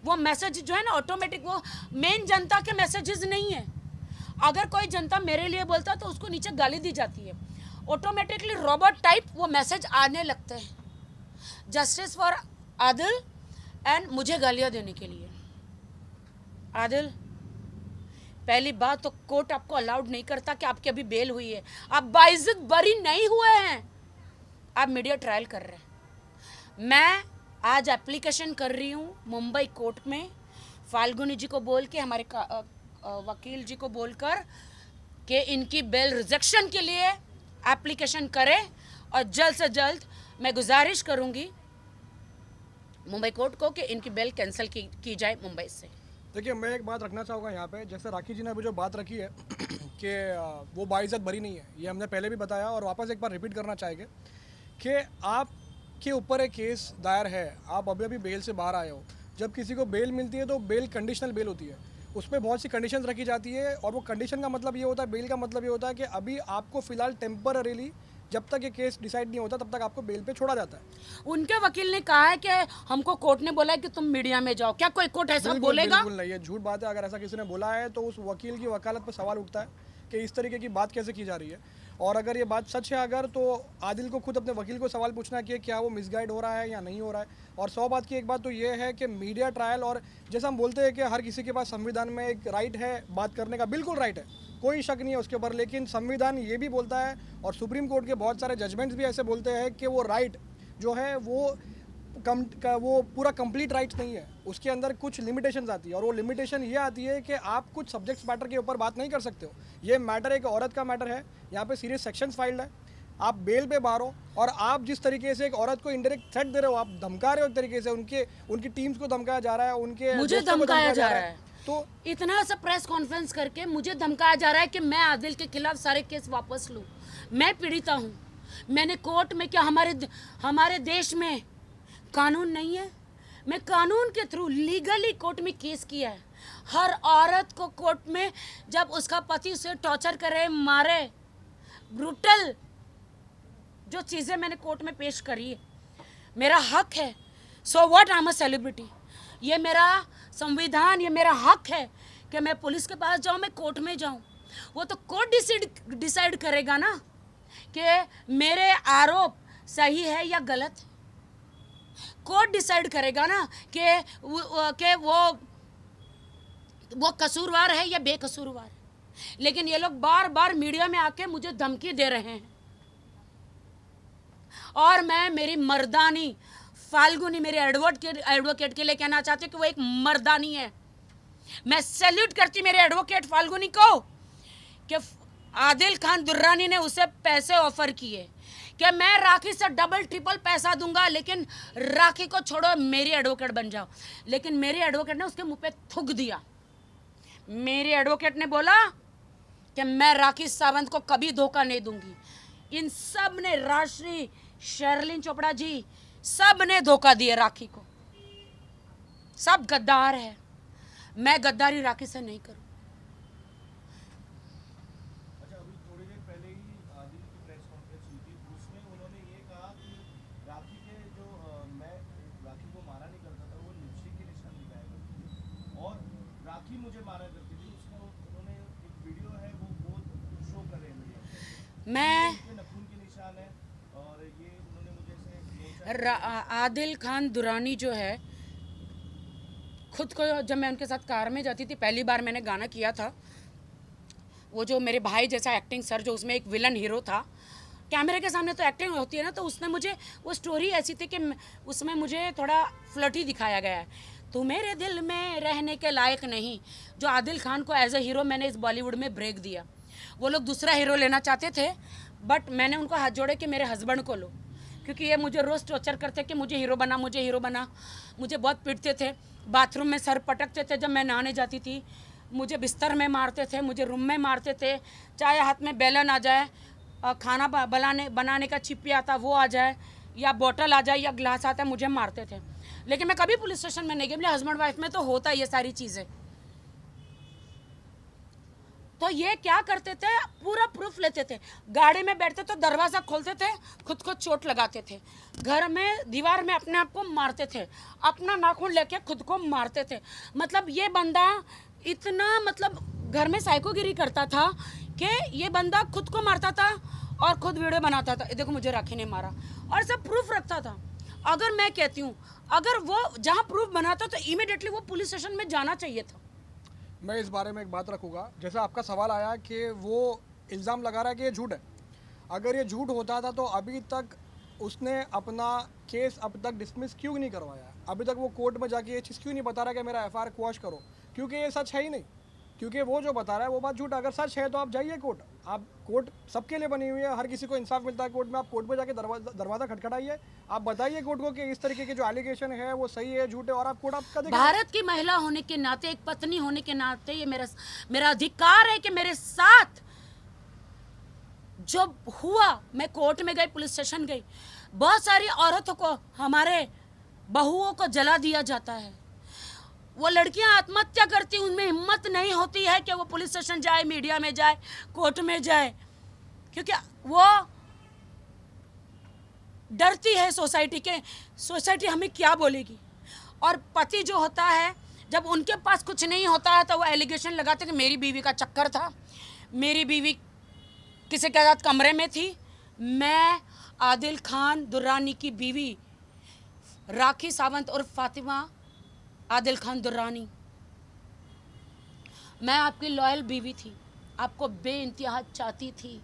वो मैसेज जो है ना ऑटोमेटिक, वो मेन जनता के मैसेजेस नहीं है। अगर कोई जनता मेरे लिए बोलता है तो उसको नीचे गाली दी जाती है। ऑटोमेटिकली रोबोट टाइप वो मैसेज आने लगते हैं, जस्टिस फॉर आदिल, एंड मुझे गालियाँ देने के लिए। आदिल, पहली बात तो कोर्ट आपको अलाउड नहीं करता कि आपकी अभी बेल हुई है, आप बाइज्जत बरी नहीं हुए हैं, आप मीडिया ट्रायल कर रहे हैं। मैं आज एप्लीकेशन कर रही हूँ मुंबई कोर्ट में, फाल्गुनी जी को बोल के, हमारे वकील जी को बोलकर कि इनकी बेल रिजेक्शन के लिए एप्लीकेशन करें, और जल्द से जल्द मैं गुजारिश करूँगी मुंबई कोर्ट को कि इनकी बेल कैंसिल की जाए मुंबई से। देखिए, मैं एक बात रखना चाहूँगा यहाँ पे, जैसे राखी जी ने अभी जो बात रखी है कि वो बाइज्जत बरी नहीं है, ये हमने पहले भी बताया और वापस एक बार रिपीट करना चाहेंगे कि आपके ऊपर एक केस दायर है, आप अभी अभी बेल से बाहर आए हो। जब किसी को बेल मिलती है तो बेल कंडीशनल बेल होती है, उस पर बहुत सी कंडीशंस रखी जाती है, और वो कंडीशन का मतलब ये होता है, बेल का मतलब ये होता है कि अभी आपको फ़िलहाल टेम्पररीली, जब तक ये केस डिसाइड नहीं होता तब तक आपको बेल पे छोड़ा जाता है। उनके वकील ने कहा है कि हमको कोर्ट ने बोला है कि तुम मीडिया में जाओ। क्या कोई कोर्ट ऐसा बोलेगा? बिल्कुल नहीं, ये झूठ बात है। अगर ऐसा किसी ने बोला है तो उस वकील की वकालत पर सवाल उठता है कि इस तरीके की बात कैसे की जा रही है। और अगर ये बात सच है अगर, तो आदिल को खुद अपने वकील को सवाल पूछना कि क्या वो मिसगाइड हो रहा है या नहीं हो रहा है। और 100 बात की एक बात तो ये है कि मीडिया ट्रायल, और जैसा हम बोलते हैं कि हर किसी के पास संविधान में एक राइट है बात करने का, बिल्कुल राइट है, कोई शक नहीं है उसके ऊपर, लेकिन संविधान ये भी बोलता है और सुप्रीम कोर्ट के बहुत सारे जजमेंट्स भी ऐसे बोलते हैं कि वो राइट जो है वो पूरा कंप्लीट राइट्स नहीं है, उसके अंदर कुछ लिमिटेशंस आती है। और वो लिमिटेशन ये आती है कि आप कुछ सब्जेक्ट्स मैटर के ऊपर बात नहीं कर सकते हो। ये मैटर एक औरत का मैटर है, यहाँ पे सीरियस सेक्शंस फाइल्ड है, आप बेल पे बाहर हो, और आप जिस तरीके से एक औरत को इनडायरेक्ट थ्रेट दे रहे हो, आप धमका रहे हो एक तरीके से, उनकी टीम्स को धमकाया जा रहा है, उनके मुझे दोस्तों को धमकाया जा रहा है। तो इतना सा प्रेस कॉन्फ्रेंस करके मुझे धमकाया जा रहा है कि मैं आदिल के खिलाफ सारे केस वापस लूं। मैं पीड़िता हूं। मैंने कोर्ट में, क्या हमारे देश में कानून नहीं है? मैं कानून के थ्रू लीगली कोर्ट में केस किया है। हर औरत को कोर्ट में, जब उसका पति उसे टॉर्चर करे, मारे, ब्रूटल जो चीज़ें मैंने कोर्ट में पेश करी है, मेरा हक है। So what, I am a celebrity. ये मेरा संविधान, ये मेरा हक है कि मैं पुलिस के पास जाऊं, मैं कोर्ट में जाऊं। वो तो कोर्ट डिसाइड करेगा ना कि मेरे आरोप सही है या गलत है। कोर्ट डिसाइड करेगा ना कि वो कसूरवार है या बेकसूरवार है। लेकिन ये लोग बार बार मीडिया में आके मुझे धमकी दे रहे हैं। और मैं मेरी मर्दानी फाल्गुनी, मेरे एडवोकेट के लिए कहना चाहती हूँ कि वो एक मर्दानी है। मैं सैल्यूट करती मेरे एडवोकेट फाल्गुनी को कि आदिल खान दुर्रानी ने उसे पैसे ऑफर किए कि मैं राखी से डबल ट्रिपल पैसा दूंगा, लेकिन राखी को छोड़ो, मेरी एडवोकेट बन जाओ। लेकिन मेरे एडवोकेट ने उसके मुंह पे थूक दिया। मेरे एडवोकेट ने बोला कि मैं राखी सावंत को कभी धोखा नहीं दूंगी। इन सब ने, राजश्री, शर्लिन चोपड़ा जी, सब ने धोखा दिया राखी को। सब गद्दार है। मैं गद्दारी राखी से नहीं करूं। अच्छा, अभी थोड़ी देर पहले ही आदिल की प्रेस कॉन्फ्रेंस हुई थी, उसमें उन्होंने ये कहा कि राखी के जो मैं राखी को मारा नहीं करता था, वो लिपस्टिक के निशान दिखाया करती थी और राखी मुझे मारा करती थी। उसमें उन्होंने एक वीडियो है वो शो कर रहे हैं मीडिया। मैं इसमें नखून के निशान है और ये उन्होंने मुझे आदिल खान दुरानी जो है, खुद को, जब मैं उनके साथ कार में जाती थी, पहली बार मैंने गाना किया था, वो जो मेरे भाई जैसा एक्टिंग सर, जो उसमें एक विलन हीरो था, कैमरे के सामने तो एक्टिंग होती है ना, तो उसने मुझे, वो स्टोरी ऐसी थी कि उसमें मुझे थोड़ा फ्लर्टी दिखाया गया है। तू मेरे दिल में रहने के लायक नहीं, जो आदिल खान को एज ए हीरो मैंने इस बॉलीवुड में ब्रेक दिया। वो लोग दूसरा हीरो लेना चाहते थे, बट मैंने उनको हाथ जोड़े कि मेरे हस्बैंड को लो, क्योंकि ये मुझे रोज़ टॉर्चर करते कि मुझे हीरो बना, मुझे हीरो बना। मुझे बहुत पीटते थे, बाथरूम में सर पटकते थे जब मैं नहाने जाती थी, मुझे बिस्तर में मारते थे, मुझे रूम में मारते थे, चाहे हाथ में बेलन आ जाए, खाना बनाने का छिपी आता वो आ जाए, या बोतल आ जाए, या ग्लास आता है, मुझे मारते थे। लेकिन मैं कभी पुलिस स्टेशन में नहीं गई। मेरे हस्बैंड वाइफ में तो होता है ये सारी चीज़ें। तो ये क्या करते थे, पूरा प्रूफ लेते थे। गाड़ी में बैठते तो दरवाज़ा खोलते थे, खुद को चोट लगाते थे। घर में दीवार में अपने आप को मारते थे, अपना नाखून लेके खुद को मारते थे। मतलब ये बंदा इतना, मतलब घर में साइकोगिरी करता था कि ये बंदा खुद को मारता था और खुद वीडियो बनाता था, देखो मुझे राखी ने मारा, और सब प्रूफ रखता था। अगर मैं कहती हूँ, अगर वो जहाँ प्रूफ बनाता तो इमीडिएटली वो पुलिस स्टेशन में जाना चाहिए था। मैं इस बारे में एक बात रखूँगा। जैसा आपका सवाल आया कि वो इल्ज़ाम लगा रहा है कि ये झूठ है। अगर ये झूठ होता था तो अभी तक उसने अपना केस अब तक डिसमिस क्यों नहीं करवाया? अभी तक वो कोर्ट में जाके ये चीज़ क्यों नहीं बता रहा कि मेरा एफआईआर क्वॉश करो? क्योंकि ये सच है ही नहीं। क्योंकि वो जो बता रहा है वो बात झूठ। अगर सच है तो आप जाइए कोर्ट। आप कोर्ट सबके लिए बनी हुई है, हर किसी को इंसाफ मिलता है कोर्ट में। आप कोर्ट में जाके दरवाज़ा खटखटाइए, आप बताइए कोर्ट को कि इस तरीके के जो एलिगेशन है वो सही है, झूठ है, और आप कोर्ट आपका देखेगा। भारत की महिला होने के नाते, एक पत्नी होने के नाते, ये मेरा अधिकार है कि मेरे साथ जो हुआ, मैं कोर्ट में गई, पुलिस स्टेशन गई, बहुत सारी औरतों को, हमारे बहुओं को जला दिया जाता है। वो लड़कियां आत्महत्या करती, उनमें हिम्मत नहीं होती है कि वो पुलिस स्टेशन जाए, मीडिया में जाए, कोर्ट में जाए, क्योंकि वो डरती है सोसाइटी के, सोसाइटी हमें क्या बोलेगी। और पति जो होता है, जब उनके पास कुछ नहीं होता है तो वो एलिगेशन लगाते कि मेरी बीवी का चक्कर था, मेरी बीवी किसी के साथ कमरे में थी। मैं आदिल खान दुर्रानी की बीवी राखी सावंत और फातिमा आदिल खान दुर्रानी, मैं आपकी लॉयल बीवी थी, आपको बेइंतहा चाहती थी,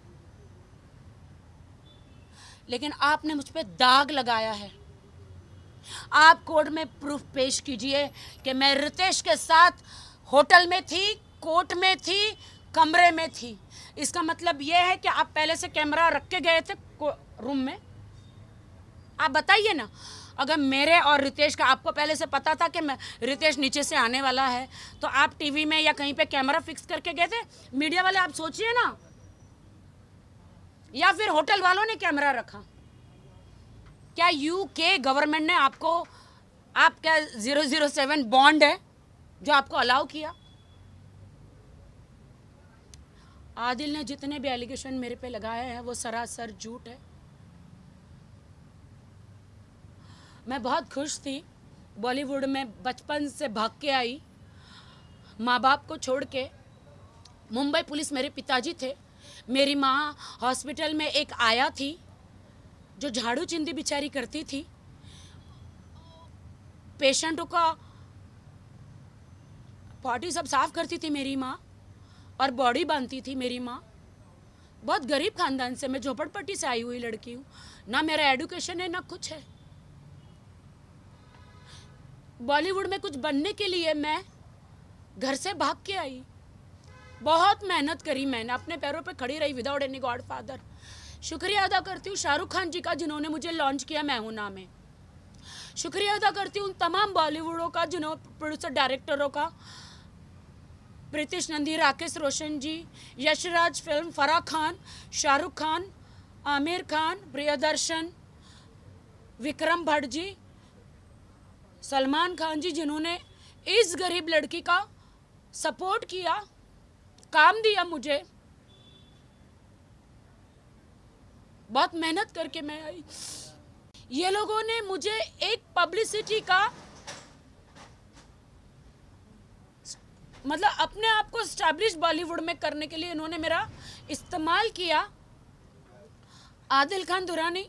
लेकिन आपने मुझ पे दाग लगाया है। आप कोर्ट में प्रूफ पेश कीजिए कि मैं रितेश के साथ होटल में थी, कोर्ट में थी, कमरे में थी। इसका मतलब यह है कि आप पहले से कैमरा रख के गए थे रूम में? आप बताइए ना। अगर मेरे और रितेश का आपको पहले से पता था कि मैं रितेश नीचे से आने वाला है, तो आप टीवी में या कहीं पे कैमरा फिक्स करके गए थे? मीडिया वाले आप सोचिए ना, या फिर होटल वालों ने कैमरा रखा? क्या यूके गवर्नमेंट ने आपको, आपका 007 बॉन्ड है जो आपको अलाउ किया? आदिल ने जितने भी एलिगेशन मेरे पे लगाए हैं वो सरासर झूठ है। मैं बहुत खुश थी, बॉलीवुड में बचपन से भाग के आई, माँ बाप को छोड़ के। मुंबई पुलिस मेरे पिताजी थे, मेरी माँ हॉस्पिटल में एक आया थी जो झाड़ू चिंदी बेचारी करती थी, पेशेंटों का पॉटी सब साफ करती थी मेरी माँ, और बॉडी बांधती थी मेरी माँ। बहुत गरीब खानदान से, मैं झोपड़पट्टी से आई हुई लड़की हूँ, ना मेरा एडुकेशन है ना कुछ है। बॉलीवुड में कुछ बनने के लिए मैं घर से भाग के आई, बहुत मेहनत करी मैंने, अपने पैरों पे खड़ी रही विदाउट एनी गॉडफादर। शुक्रिया अदा करती हूँ शाहरुख खान जी का जिन्होंने मुझे लॉन्च किया मैं हूं ना में। शुक्रिया अदा करती हूँ तमाम बॉलीवुडों का, जिन्होंने प्रोड्यूसर डायरेक्टरों का, प्रीतिश नंदी, राकेश रोशन जी, यशराज फिल्म, फराह खान, शाहरुख खान, आमिर खान, प्रियदर्शन, विक्रम भट्ट जी, सलमान खान जी, जिन्होंने इस गरीब लड़की का सपोर्ट किया, काम दिया मुझे। बहुत मेहनत करके मैं आई। ये लोगों ने मुझे एक पब्लिसिटी का, मतलब अपने आप को स्टैब्लिश बॉलीवुड में करने के लिए इन्होंने मेरा इस्तेमाल किया। आदिल खान दुरानी,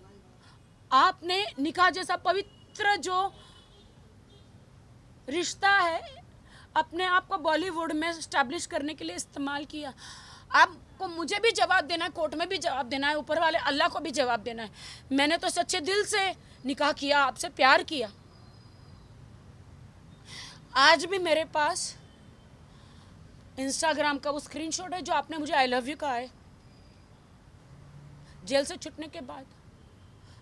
आपने निकाह जैसा पवित्र जो रिश्ता है अपने आप को बॉलीवुड में स्टैब्लिश करने के लिए इस्तेमाल किया। आपको मुझे भी जवाब देना है, कोर्ट में भी जवाब देना है, ऊपर वाले अल्लाह को भी जवाब देना है। मैंने तो सच्चे दिल से निकाह किया, आपसे प्यार किया। आज भी मेरे पास इंस्टाग्राम का वो स्क्रीनशॉट है जो आपने मुझे आई लव यू कहा है जेल से छूटने के बाद।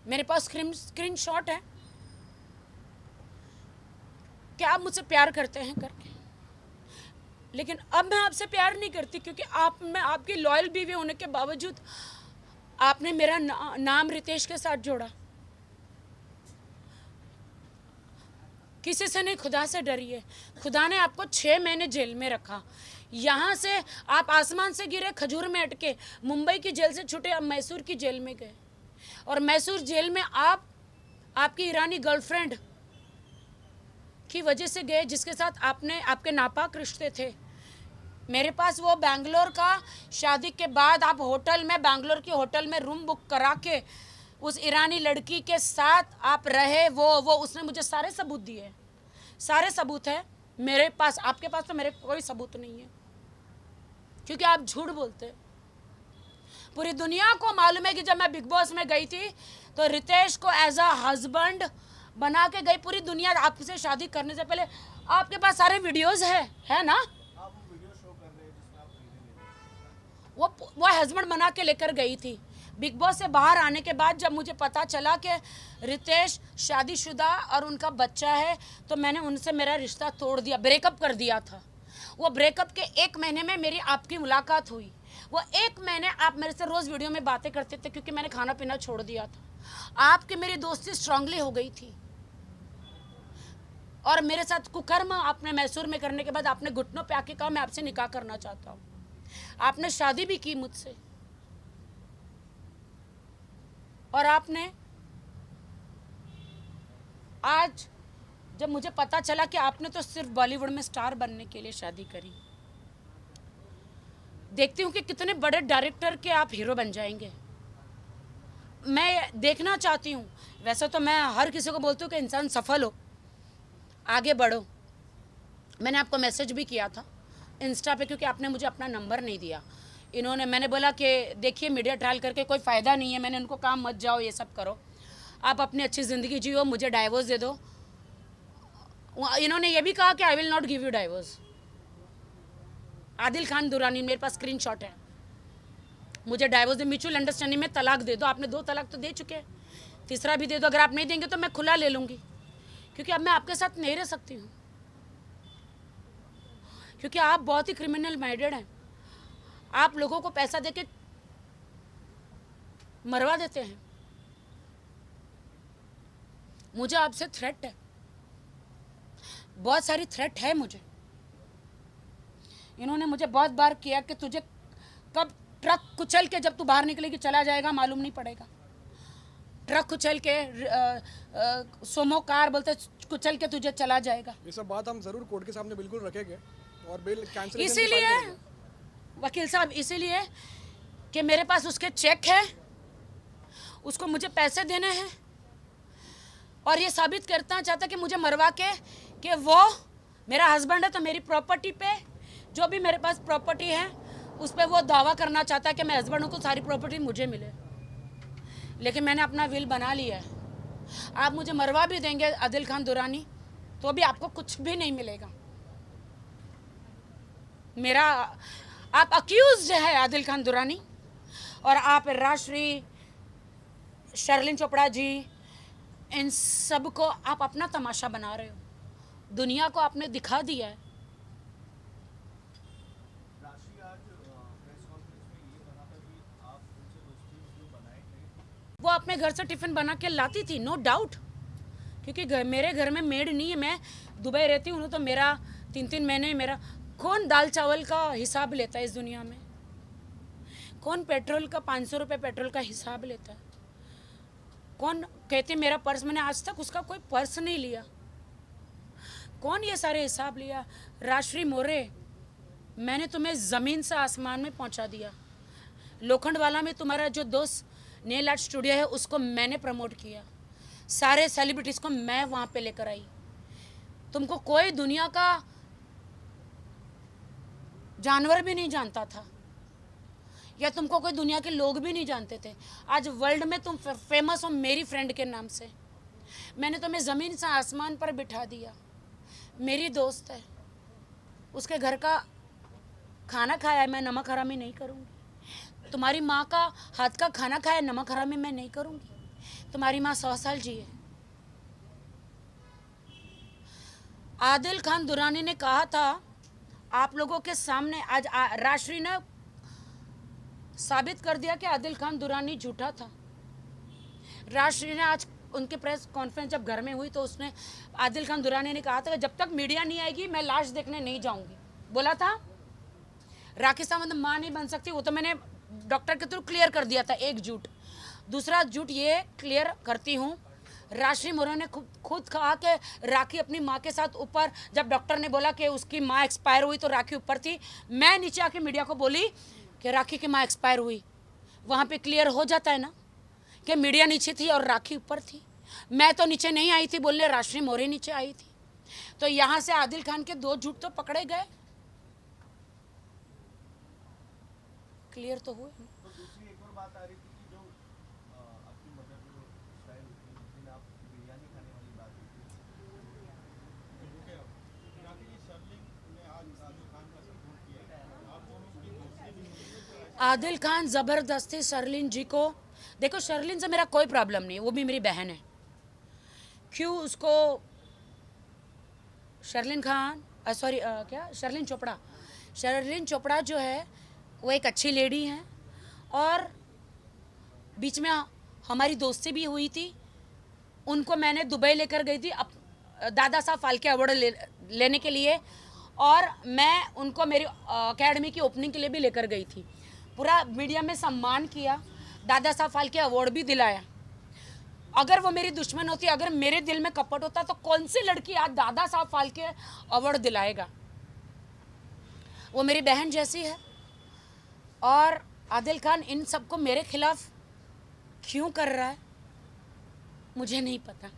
मेरे पास स्क्रीनशॉट है कि आप मुझसे प्यार करते हैं करके। लेकिन अब मैं आपसे प्यार नहीं करती, क्योंकि मैं आपकी लॉयल बीवी होने के बावजूद आपने मेरा नाम रितेश के साथ जोड़ा। किसी से नहीं, खुदा से डरिए। खुदा ने आपको 6 महीने जेल में रखा। यहाँ से आप आसमान से गिरे, खजूर में अटके, मुंबई की जेल से छूटे, अब मैसूर की जेल में गए। और मैसूर जेल में आप आपकी ईरानी गर्लफ्रेंड की वजह से गए, जिसके साथ आपके नापाक रिश्ते थे। मेरे पास वो बैंगलोर का, शादी के बाद आप होटल में, बैंगलोर की होटल में रूम बुक करा के उस ईरानी लड़की के साथ आप रहे, वो उसने मुझे सारे सबूत दिए, सारे सबूत है मेरे पास। आपके पास तो मेरे कोई सबूत नहीं है, क्योंकि आप झूठ बोलते हैं। पूरी दुनिया को मालूम है कि जब मैं बिग बॉस में गई थी तो रितेश को एज अ हस्बैंड बना के गई। पूरी दुनिया आपसे शादी करने से पहले, आपके पास सारे वीडियोस है ना? आप वो वीडियो शो कर रहे हैं जिसमें आप खरीदे ले रहे हैं। वो हस्बैंड बना के लेकर गई थी। बिग बॉस से बाहर आने के बाद जब मुझे पता चला कि रितेश शादीशुदा और उनका बच्चा है, तो मैंने उनसे मेरा रिश्ता तोड़ दिया, ब्रेकअप कर दिया था। वो ब्रेकअप के 1 महीने में मेरी आपकी मुलाकात हुई। वो 1 महीने आप मेरे से रोज़ वीडियो में बातें करते थे, क्योंकि मैंने खाना पीना छोड़ दिया था। आपकी मेरी दोस्ती स्ट्रांगली हो गई थी। और मेरे साथ कुकर्म आपने मैसूर में करने के बाद आपने घुटनों पे आके कहा मैं आपसे निकाह करना चाहता हूँ। आपने शादी भी की मुझसे, और आपने आज जब मुझे पता चला कि आपने तो सिर्फ बॉलीवुड में स्टार बनने के लिए शादी करी, देखती हूँ कि कितने बड़े डायरेक्टर के आप हीरो बन जाएंगे। मैं देखना चाहती हूँ। वैसे तो मैं हर किसी को बोलती हूँ कि इंसान सफल हो, आगे बढ़ो। मैंने आपको मैसेज भी किया था इंस्टा पे, क्योंकि आपने मुझे अपना नंबर नहीं दिया। मैंने बोला कि देखिए मीडिया ट्रायल करके कोई फ़ायदा नहीं है। मैंने उनको कहा मत जाओ, ये सब करो, आप अपनी अच्छी ज़िंदगी जियो, मुझे डाइवोर्स दे दो। इन्होंने ये भी कहा कि I will not give you divorce. Adil Khan Durrani, मेरे पास स्क्रीनशॉट है, मुझे डाइवोर्स दे, म्यूचुअल अंडरस्टैंडिंग में तलाक दे दो। आपने 2 तलाक तो दे चुके हैं, तीसरा भी दे दो, अगर आप नहीं देंगे तो मैं खुला ले लूँगी, क्योंकि अब मैं आपके साथ नहीं रह सकती हूँ, क्योंकि आप बहुत ही क्रिमिनल माइंडेड हैं। आप लोगों को पैसा देके मरवा देते हैं। मुझे आपसे थ्रेट है, बहुत सारी थ्रेट है मुझे। इन्होंने मुझे बहुत बार किया कि तुझे कब ट्रक कुचल के जब तू बाहर निकलेगी चला जाएगा मालूम नहीं पड़ेगा। ट्रक कुचल के सोमो कार बोलते कुचल के तुझे चला जाएगा। ये सब बात हम ज़रूर कोर्ट के सामने बिल्कुल रखेंगे और बिल कैंसिल इसीलिए वकील साहब, इसीलिए कि मेरे पास उसके चेक है, उसको मुझे पैसे देने हैं और ये साबित करना चाहता कि मुझे मरवा के कि वो मेरा हस्बैंड है, तो मेरी प्रॉपर्टी पे जो भी मेरे पास प्रॉपर्टी है उस पर वो दावा करना चाहता है कि मैं हस्बैंड हूँ तो सारी प्रॉपर्टी मुझे मिले। लेकिन मैंने अपना विल बना लिया है। आप मुझे मरवा भी देंगे आदिल खान दुरानी तो भी आपको कुछ भी नहीं मिलेगा। मेरा आप अक्यूज है आदिल खान दुरानी, और आप राजश्री, शर्लिन चोपड़ा जी, इन सब को आप अपना तमाशा बना रहे हो। दुनिया को आपने दिखा दिया है। राशि आज प्रेस कॉन्फ्रेंस में ये कहा था कि आप उनसे दोस्ती जो बनाए थे वो अपने घर से टिफिन बना के लाती थी, नो डाउट, क्योंकि मेरे घर में मेड नहीं है, मैं दुबई रहती हूँ तो मेरा 3-3 महीने मेरा कौन दाल चावल का हिसाब लेता है इस दुनिया में? कौन पेट्रोल का 500 रुपये पेट्रोल का हिसाब लेता है? कौन कहते मेरा पर्स, मैंने आज तक उसका कोई पर्स नहीं लिया। कौन ये सारे हिसाब लिया? राजश्री मोरे, मैंने तुम्हें ज़मीन से आसमान में पहुंचा दिया। लोखंडवाला में तुम्हारा जो दोस्त नेल आर्ट स्टूडियो है उसको मैंने प्रमोट किया। सारे सेलिब्रिटीज़ को मैं वहाँ पे लेकर आई। तुमको कोई दुनिया का जानवर भी नहीं जानता था, या तुमको कोई दुनिया के लोग भी नहीं जानते थे। आज वर्ल्ड में तुम फेमस हो मेरी फ्रेंड के नाम से। मैंने तुम्हें ज़मीन से आसमान पर बिठा दिया। मेरी दोस्त है, उसके घर का खाना खाया है, मैं नमक हरामी नहीं करूँगी। तुम्हारी माँ का हाथ का खाना खाया, नमक हरामी मैं नहीं करूँगी। तुम्हारी माँ 100 साल जिए। आदिल खान दुरानी ने कहा था आप लोगों के सामने, आज राजश्री ने साबित कर दिया कि आदिल खान दुरानी झूठा था। राजश्री ने आज उनके प्रेस कॉन्फ्रेंस जब घर में हुई तो उसने आदिल खान दुरानी ने कहा था कि जब तक मीडिया नहीं आएगी मैं लाश देखने नहीं जाऊंगी। बोला था राखी सावंत माँ नहीं बन सकती, वो तो मैंने डॉक्टर के थ्रू क्लियर कर दिया था। एक झूठ। दूसरा झूठ ये क्लियर करती हूँ, राजश्री मोरे ने खुद कहा कि राखी अपनी माँ के साथ ऊपर, जब डॉक्टर ने बोला कि उसकी माँ एक्सपायर हुई तो राखी ऊपर थी, मैं नीचे आके मीडिया को बोली कि राखी की माँ एक्सपायर हुई। वहाँ पे क्लियर हो जाता है ना कि मीडिया नीचे थी और राखी ऊपर थी। मैं तो नीचे नहीं आई थी बोलने, राजश्री मोरे नीचे आई थी। तो यहाँ से आदिल खान के 2 झूठ तो पकड़े गए, क्लियर तो हुए। तो दूसरी एक और बात आ रही थी कि जो आपकी मदर जो स्टाइल थी, जिस दिन आप बिरयानी खाने वाली बात हुई थी, आदिल खान ज़बरदस्ती शर्लिन जी को, देखो शर्लिन से मेरा कोई प्रॉब्लम नहीं है, वो भी मेरी बहन है। क्यों उसको शर्लिन खान सॉरी क्या शर्लिन चोपड़ा, शर्लिन चोपड़ा जो है वो एक अच्छी लेडी हैं, और बीच में हमारी दोस्ती भी हुई थी। उनको मैंने दुबई लेकर गई थी दादा साहब फाल्के अवार्ड लेने के लिए, और मैं उनको मेरी अकेडमी की ओपनिंग के लिए भी लेकर गई थी। पूरा मीडिया में सम्मान किया, दादा साहब फाल्के अवार्ड भी दिलाया। अगर वो मेरी दुश्मन होती, अगर मेरे दिल में कपट होता तो कौन सी लड़की आज दादा साहब फाल्के अवार्ड दिलाएगा? वो मेरी बहन जैसी है। और आदिल खान इन सबको मेरे खिलाफ क्यों कर रहा है मुझे नहीं पता। राखी,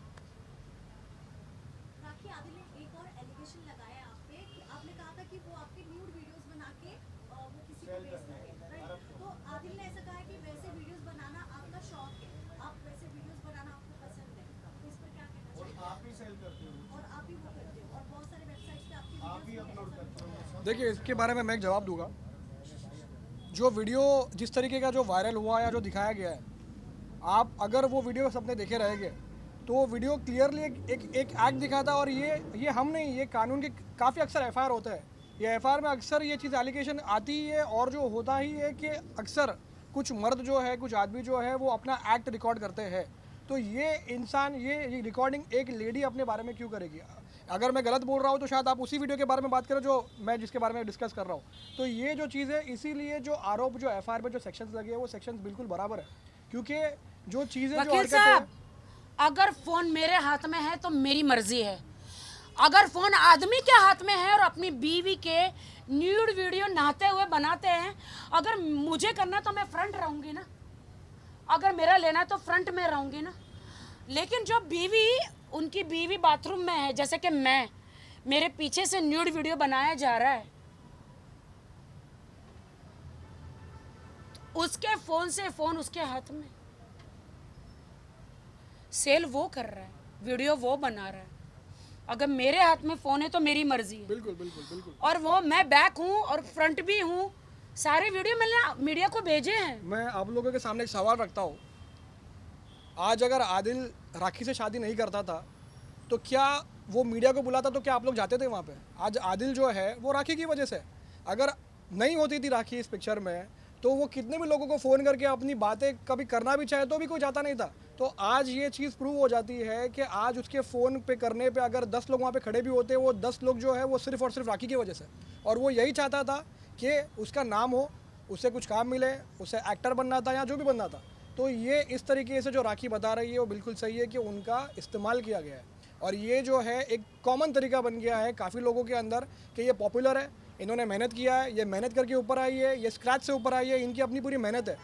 आदिल ने एक और एलिगेशन लगाया आप पे कि आपने कहा था कि वो आपके न्यूड वीडियोस बना के वो किसी को भेज सके, राइट? तो आदिल ने ऐसा कहा है कि वैसे वीडियोस बनाना आपका शौक है, आप वैसे वीडियोस बनाना आपको पसंद है, तो इस पर क्या कहना और चाहिए? आप ही सेल करते हो, और आप ही वो करते हो, और बहुत सारे वेबसाइट्स पे आपकी आप ही अपलोड करते हो। देखिए, इसके बारे में मैं एक जवाब दूंगा। जो वीडियो जिस तरीके का जो वायरल हुआ या जो दिखाया गया है, आप अगर वो वीडियो सबने देखे रहेंगे तो वो वीडियो क्लियरली एक एक्ट दिखा था। और ये हम नहीं, ये कानून के काफ़ी अक्सर एफआईआर होता है। ये एफआईआर में अक्सर ये चीज़ एलिगेशन आती ही है। और जो होता ही है कि अक्सर कुछ मर्द जो है, कुछ आदमी जो है, वो अपना एक्ट रिकॉर्ड करते हैं। तो ये इंसान ये रिकॉर्डिंग एक लेडी अपने बारे में क्यों करेगी? अगर मैं गलत बोल रहा हूँ तो शायद आप उसी वीडियो के बारे में बात करें जो मैं जिसके बारे में डिस्कस कर रहा हूँ। तो ये जो चीज़ है, इसीलिए जो आरोप, जो एफआईआर में जो सेक्शंस लगे हैं, वो सेक्शंस बिल्कुल बराबर है। क्योंकि जो चीज़ें, जो वकील हरकतें, साहब, अगर फोन मेरे हाथ में है तो मेरी मर्जी है। अगर फोन आदमी के हाथ में है और अपनी बीवी के न्यूड वीडियो नहाते हुए बनाते हैं, अगर मुझे करना तो मैं फ्रंट रहूंगी ना। अगर मेरा लेना है तो फ्रंट में रहूंगी ना। लेकिन जो बीवी, उनकी बीवी बाथरूम में है, जैसे कि मेरे पीछे से न्यूड वीडियो बनाया जा रहा है, उसके फोन से फोन उसके हाथ में, सेल वो कर रहा है, वीडियो वो बना रहा है। अगर मेरे हाथ में फोन है तो मेरी मर्जी है। बिल्कुल बिल्कुल बिल्कुल। और वो मैं बैक हूँ और फ्रंट भी हूँ। सारे वीडियो मैंने मीडिया को भेजे हैं। मैं आप लोगों के सामने एक सवाल रखता हूँ। आज अगर आदिल राखी से शादी नहीं करता था तो क्या वो मीडिया को बुलाता, तो क्या आप लोग जाते थे वहाँ पे? आज आदिल जो है वो राखी की वजह से, अगर नहीं होती थी राखी इस पिक्चर में तो वो कितने भी लोगों को फ़ोन करके अपनी बातें कभी करना भी चाहे तो भी कोई जाता नहीं था। तो आज ये चीज़ प्रूव हो जाती है कि आज उसके फ़ोन पे करने पे अगर 10 लोग वहाँ पे खड़े भी होते, वो 10 लोग जो है वो सिर्फ और सिर्फ राखी की वजह से। और वो यही चाहता था कि उसका नाम हो, उसे कुछ काम मिले, उसे एक्टर बनना था या जो भी बनना था। तो ये इस तरीके से जो राखी बता रही है वो बिल्कुल सही है कि उनका इस्तेमाल किया गया है। और ये जो है एक कॉमन तरीका बन गया है काफ़ी लोगों के अंदर कि ये पॉपुलर है, इन्होंने मेहनत किया है, ये मेहनत करके ऊपर आई है, ये स्क्रैच से ऊपर आई है, इनकी अपनी पूरी मेहनत है।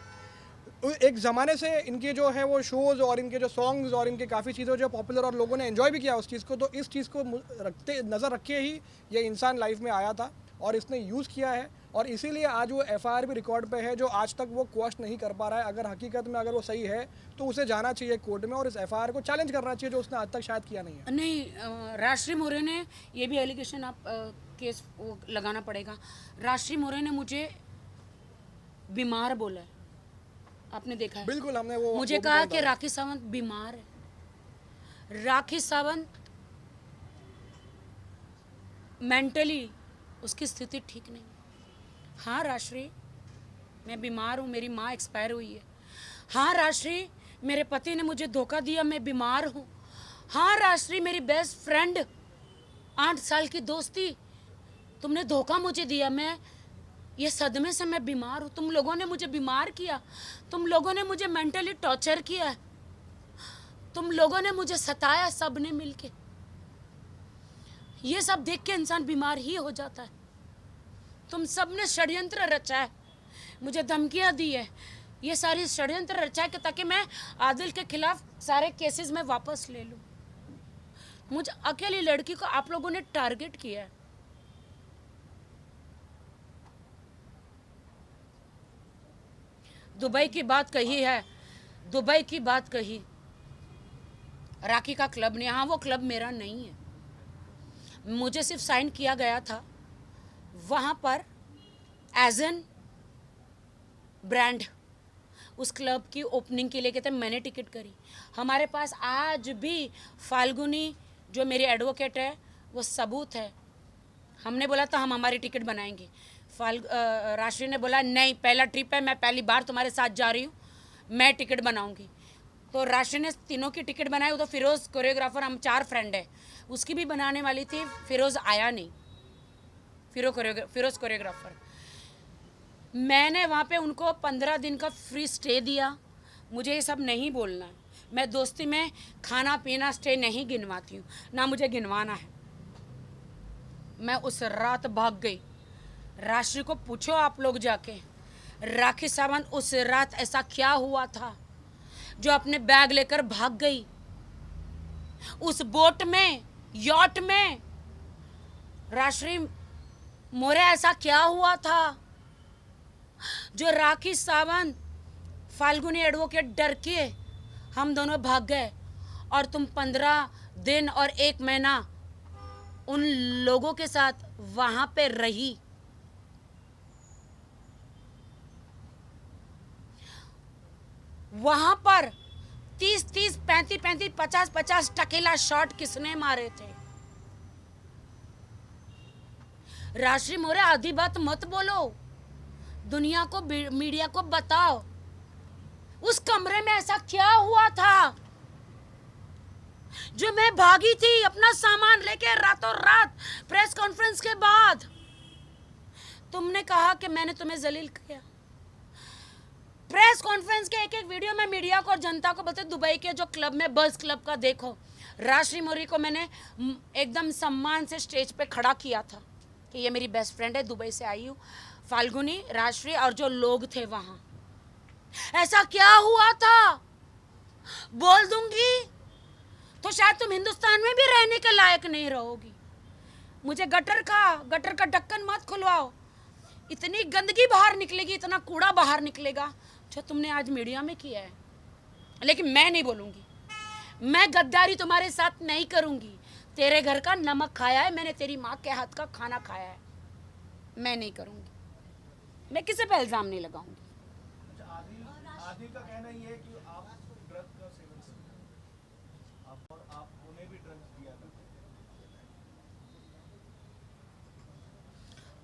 एक ज़माने से इनके जो है वो शोज़ और इनके जो सॉन्ग्स और इनके काफ़ी चीज़ें जो पॉपुलर और लोगों ने एंजॉय भी किया उस चीज़ को। तो इस चीज़ को नज़र रख के ही ये इंसान लाइफ में आया था और इसने यूज़ किया है। और इसीलिए आज वो एफआईआर भी रिकॉर्ड पे है जो आज तक वो क्वेश्चन नहीं कर पा रहा है। अगर हकीकत में अगर वो सही है तो उसे जाना चाहिए कोर्ट में और इस एफआईआर को चैलेंज करना चाहिए जो उसने आज तक शायद किया नहीं है। नहीं, राजश्री मोरे ने, ये भी एलिगेशन आप केस वो लगाना पड़ेगा। राजश्री मोरे ने मुझे बीमार बोला है, आपने देखा है? बिल्कुल, हमने वो मुझे वो भी कहा बोला कि है। राखी सावंत बीमार है। राखी सावंत मेंटली उसकी स्थिति ठीक नहीं है। हाँ राजश्री, मैं बीमार हूँ, मेरी माँ एक्सपायर हुई है। हाँ राजश्री, मेरे पति ने मुझे धोखा दिया, मैं बीमार हूँ। हाँ राजश्री, मेरी बेस्ट फ्रेंड, 8 साल की दोस्ती, तुमने धोखा मुझे दिया, मैं ये सदमे से मैं बीमार हूँ। तुम लोगों ने मुझे बीमार किया, तुम लोगों ने मुझे मेंटली टॉर्चर किया, तुम लोगों ने मुझे सताया, सब ने मिलके। ये सब देख के इंसान बीमार ही हो जाता है। तुम सब ने षड्यंत्र रचा है, मुझे धमकियां दी है, ये सारी षड्यंत्र रचा है कि ताकि मैं आदिल के खिलाफ सारे केसेस में वापस ले लूं। मुझे अकेली लड़की को आप लोगों ने टारगेट किया है। दुबई की बात कही है, दुबई की बात कही, राखी का क्लब ने, हाँ वो क्लब मेरा नहीं है, मुझे सिर्फ साइन किया गया था वहाँ पर एज एन ब्रांड। उस क्लब की ओपनिंग के लिए कहते मैंने टिकट करी। हमारे पास आज भी फाल्गुनी जो मेरी एडवोकेट है वो सबूत है। हमने बोला था हम हमारी टिकट बनाएंगे, राशि ने बोला नहीं, पहला ट्रिप है, मैं पहली बार तुम्हारे साथ जा रही हूँ, मैं टिकट बनाऊंगी। तो राशि ने तीनों की टिकट बनाई। तो फिरोज़ कोरियोग्राफर, हम 4 फ्रेंड है, उसकी भी बनाने वाली थी, फिरोज़ आया नहीं, फिरोज़ कोरियोग्राफर। मैंने वहाँ पे उनको 15 दिन का फ्री स्टे दिया। मुझे ये सब नहीं बोलना है, मैं दोस्ती में खाना पीना स्टे नहीं गिनवाती हूँ, ना मुझे गिनवाना है। मैं उस रात भाग गई। राशि को पूछो आप लोग जाके, राखी सावंत उस रात ऐसा क्या हुआ था जो अपने बैग लेकर भाग गई उस बोट में, यॉट में। राशि मोरे ऐसा क्या हुआ था जो राखी सावंत, फाल्गुनी एडवोकेट डर के हम दोनों भाग गए और तुम 15 दिन और 1 महीना उन लोगों के साथ वहां पे रही। वहां पर 30-30, 35-35, 50-50 टकीला शॉट किसने मारे थे? राशि मोरे आधी बात मत बोलो, दुनिया को, मीडिया को बताओ उस कमरे में ऐसा क्या हुआ था जो मैं भागी थी अपना सामान लेके रातों रात प्रेस कॉन्फ्रेंस के बाद। तुमने कहा कि मैंने तुम्हें जलील किया। प्रेस कॉन्फ्रेंस के एक एक वीडियो में मीडिया को और जनता को बोलते दुबई के जो क्लब में, बस क्लब का देखो, राशि मोरी को मैंने एकदम सम्मान से स्टेज पे खड़ा किया था कि ये मेरी बेस्ट फ्रेंड है, दुबई से आई हूँ, फाल्गुनी, राशि और जो लोग थे वहां। ऐसा क्या हुआ था? बोल दूंगी तो शायद तुम हिंदुस्तान में भी रहने के लायक नहीं रहोगी। मुझे गटर का ढक्कन मत खुलवाओ, इतनी गंदगी बाहर निकलेगी, इतना कूड़ा बाहर निकलेगा जो तुमने आज मीडिया में किया है। लेकिन मैं नहीं बोलूंगी, मैं गद्दारी तुम्हारे साथ नहीं करूंगी। तेरे घर का नमक खाया है मैंने, तेरी माँ के हाथ का खाना खाया है, मैं नहीं करूंगी, मैं किसी पे इल्जाम नहीं लगाऊंगी। आदिल का कहना ये है कि आप ड्रग का सेवन करते हैं, और आप उन्हें भी ड्रग्स दिया करते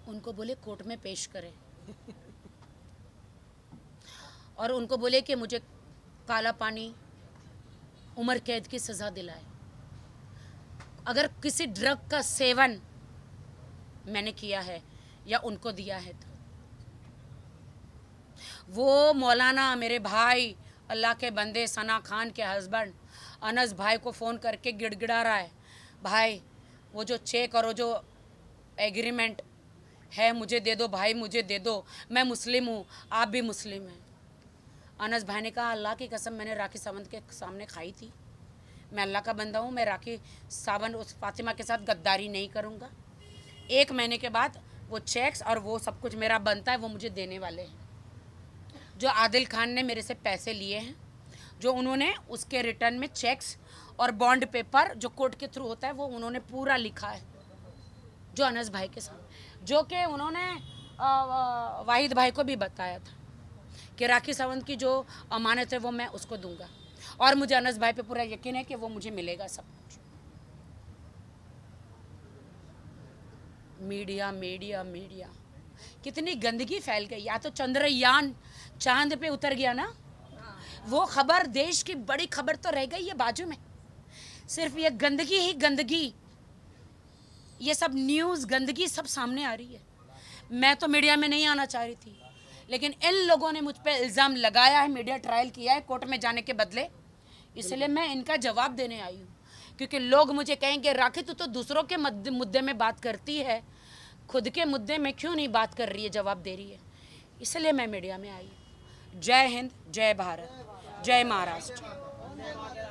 हैं। उनको बोले कोर्ट में पेश करें और उनको बोले कि मुझे काला पानी, उम्र कैद की सज़ा दिलाए। अगर किसी ड्रग का सेवन मैंने किया है या उनको दिया है तो वो मौलाना मेरे भाई, अल्लाह के बंदे, सना खान के हस्बैंड अनस भाई को फ़ोन करके गिड़गिड़ा रहा है, भाई वो जो चेक और वो जो एग्रीमेंट है मुझे दे दो भाई, मुझे दे दो, मैं मुस्लिम हूँ, आप भी मुस्लिम हैं। अनस भाई ने कहा अल्लाह की कसम मैंने राखी सावंत के सामने खाई थी, मैं अल्लाह का बंदा हूँ, मैं राखी सावंत उस फातिमा के साथ गद्दारी नहीं करूँगा। 1 महीने के बाद वो चेक्स और वो सब कुछ मेरा बनता है वो मुझे देने वाले हैं। जो आदिल खान ने मेरे से पैसे लिए हैं, जो उन्होंने उसके रिटर्न में चेक्स और बॉन्ड पेपर जो कोर्ट के थ्रू होता है वो उन्होंने पूरा लिखा है, जो अनस भाई के सामने, जो कि उन्होंने वाहिद भाई को भी बताया था कि राखी सावंत की जो अमानत है वो मैं उसको दूंगा, और मुझे अनस भाई पे पूरा यकीन है कि वो मुझे मिलेगा सब कुछ। मीडिया मीडिया मीडिया, कितनी गंदगी फैल गई। या तो चंद्रयान चांद पे उतर गया ना, वो खबर, देश की बड़ी खबर तो रह गई है बाजू में, सिर्फ ये गंदगी ही गंदगी, ये सब न्यूज़ गंदगी सब सामने आ रही है। मैं तो मीडिया में नहीं आना चाह रही थी, लेकिन इन लोगों ने मुझ पे इल्ज़ाम लगाया है, मीडिया ट्रायल किया है कोर्ट में जाने के बदले, इसलिए मैं इनका जवाब देने आई हूँ। क्योंकि लोग मुझे कहेंगे राखी तू तो दूसरों के मुद्दे में बात करती है, खुद के मुद्दे में क्यों नहीं बात कर रही है, जवाब दे रही है, इसलिए मैं मीडिया में आई हूँ। जय हिंद, जय भारत, जय महाराष्ट्र।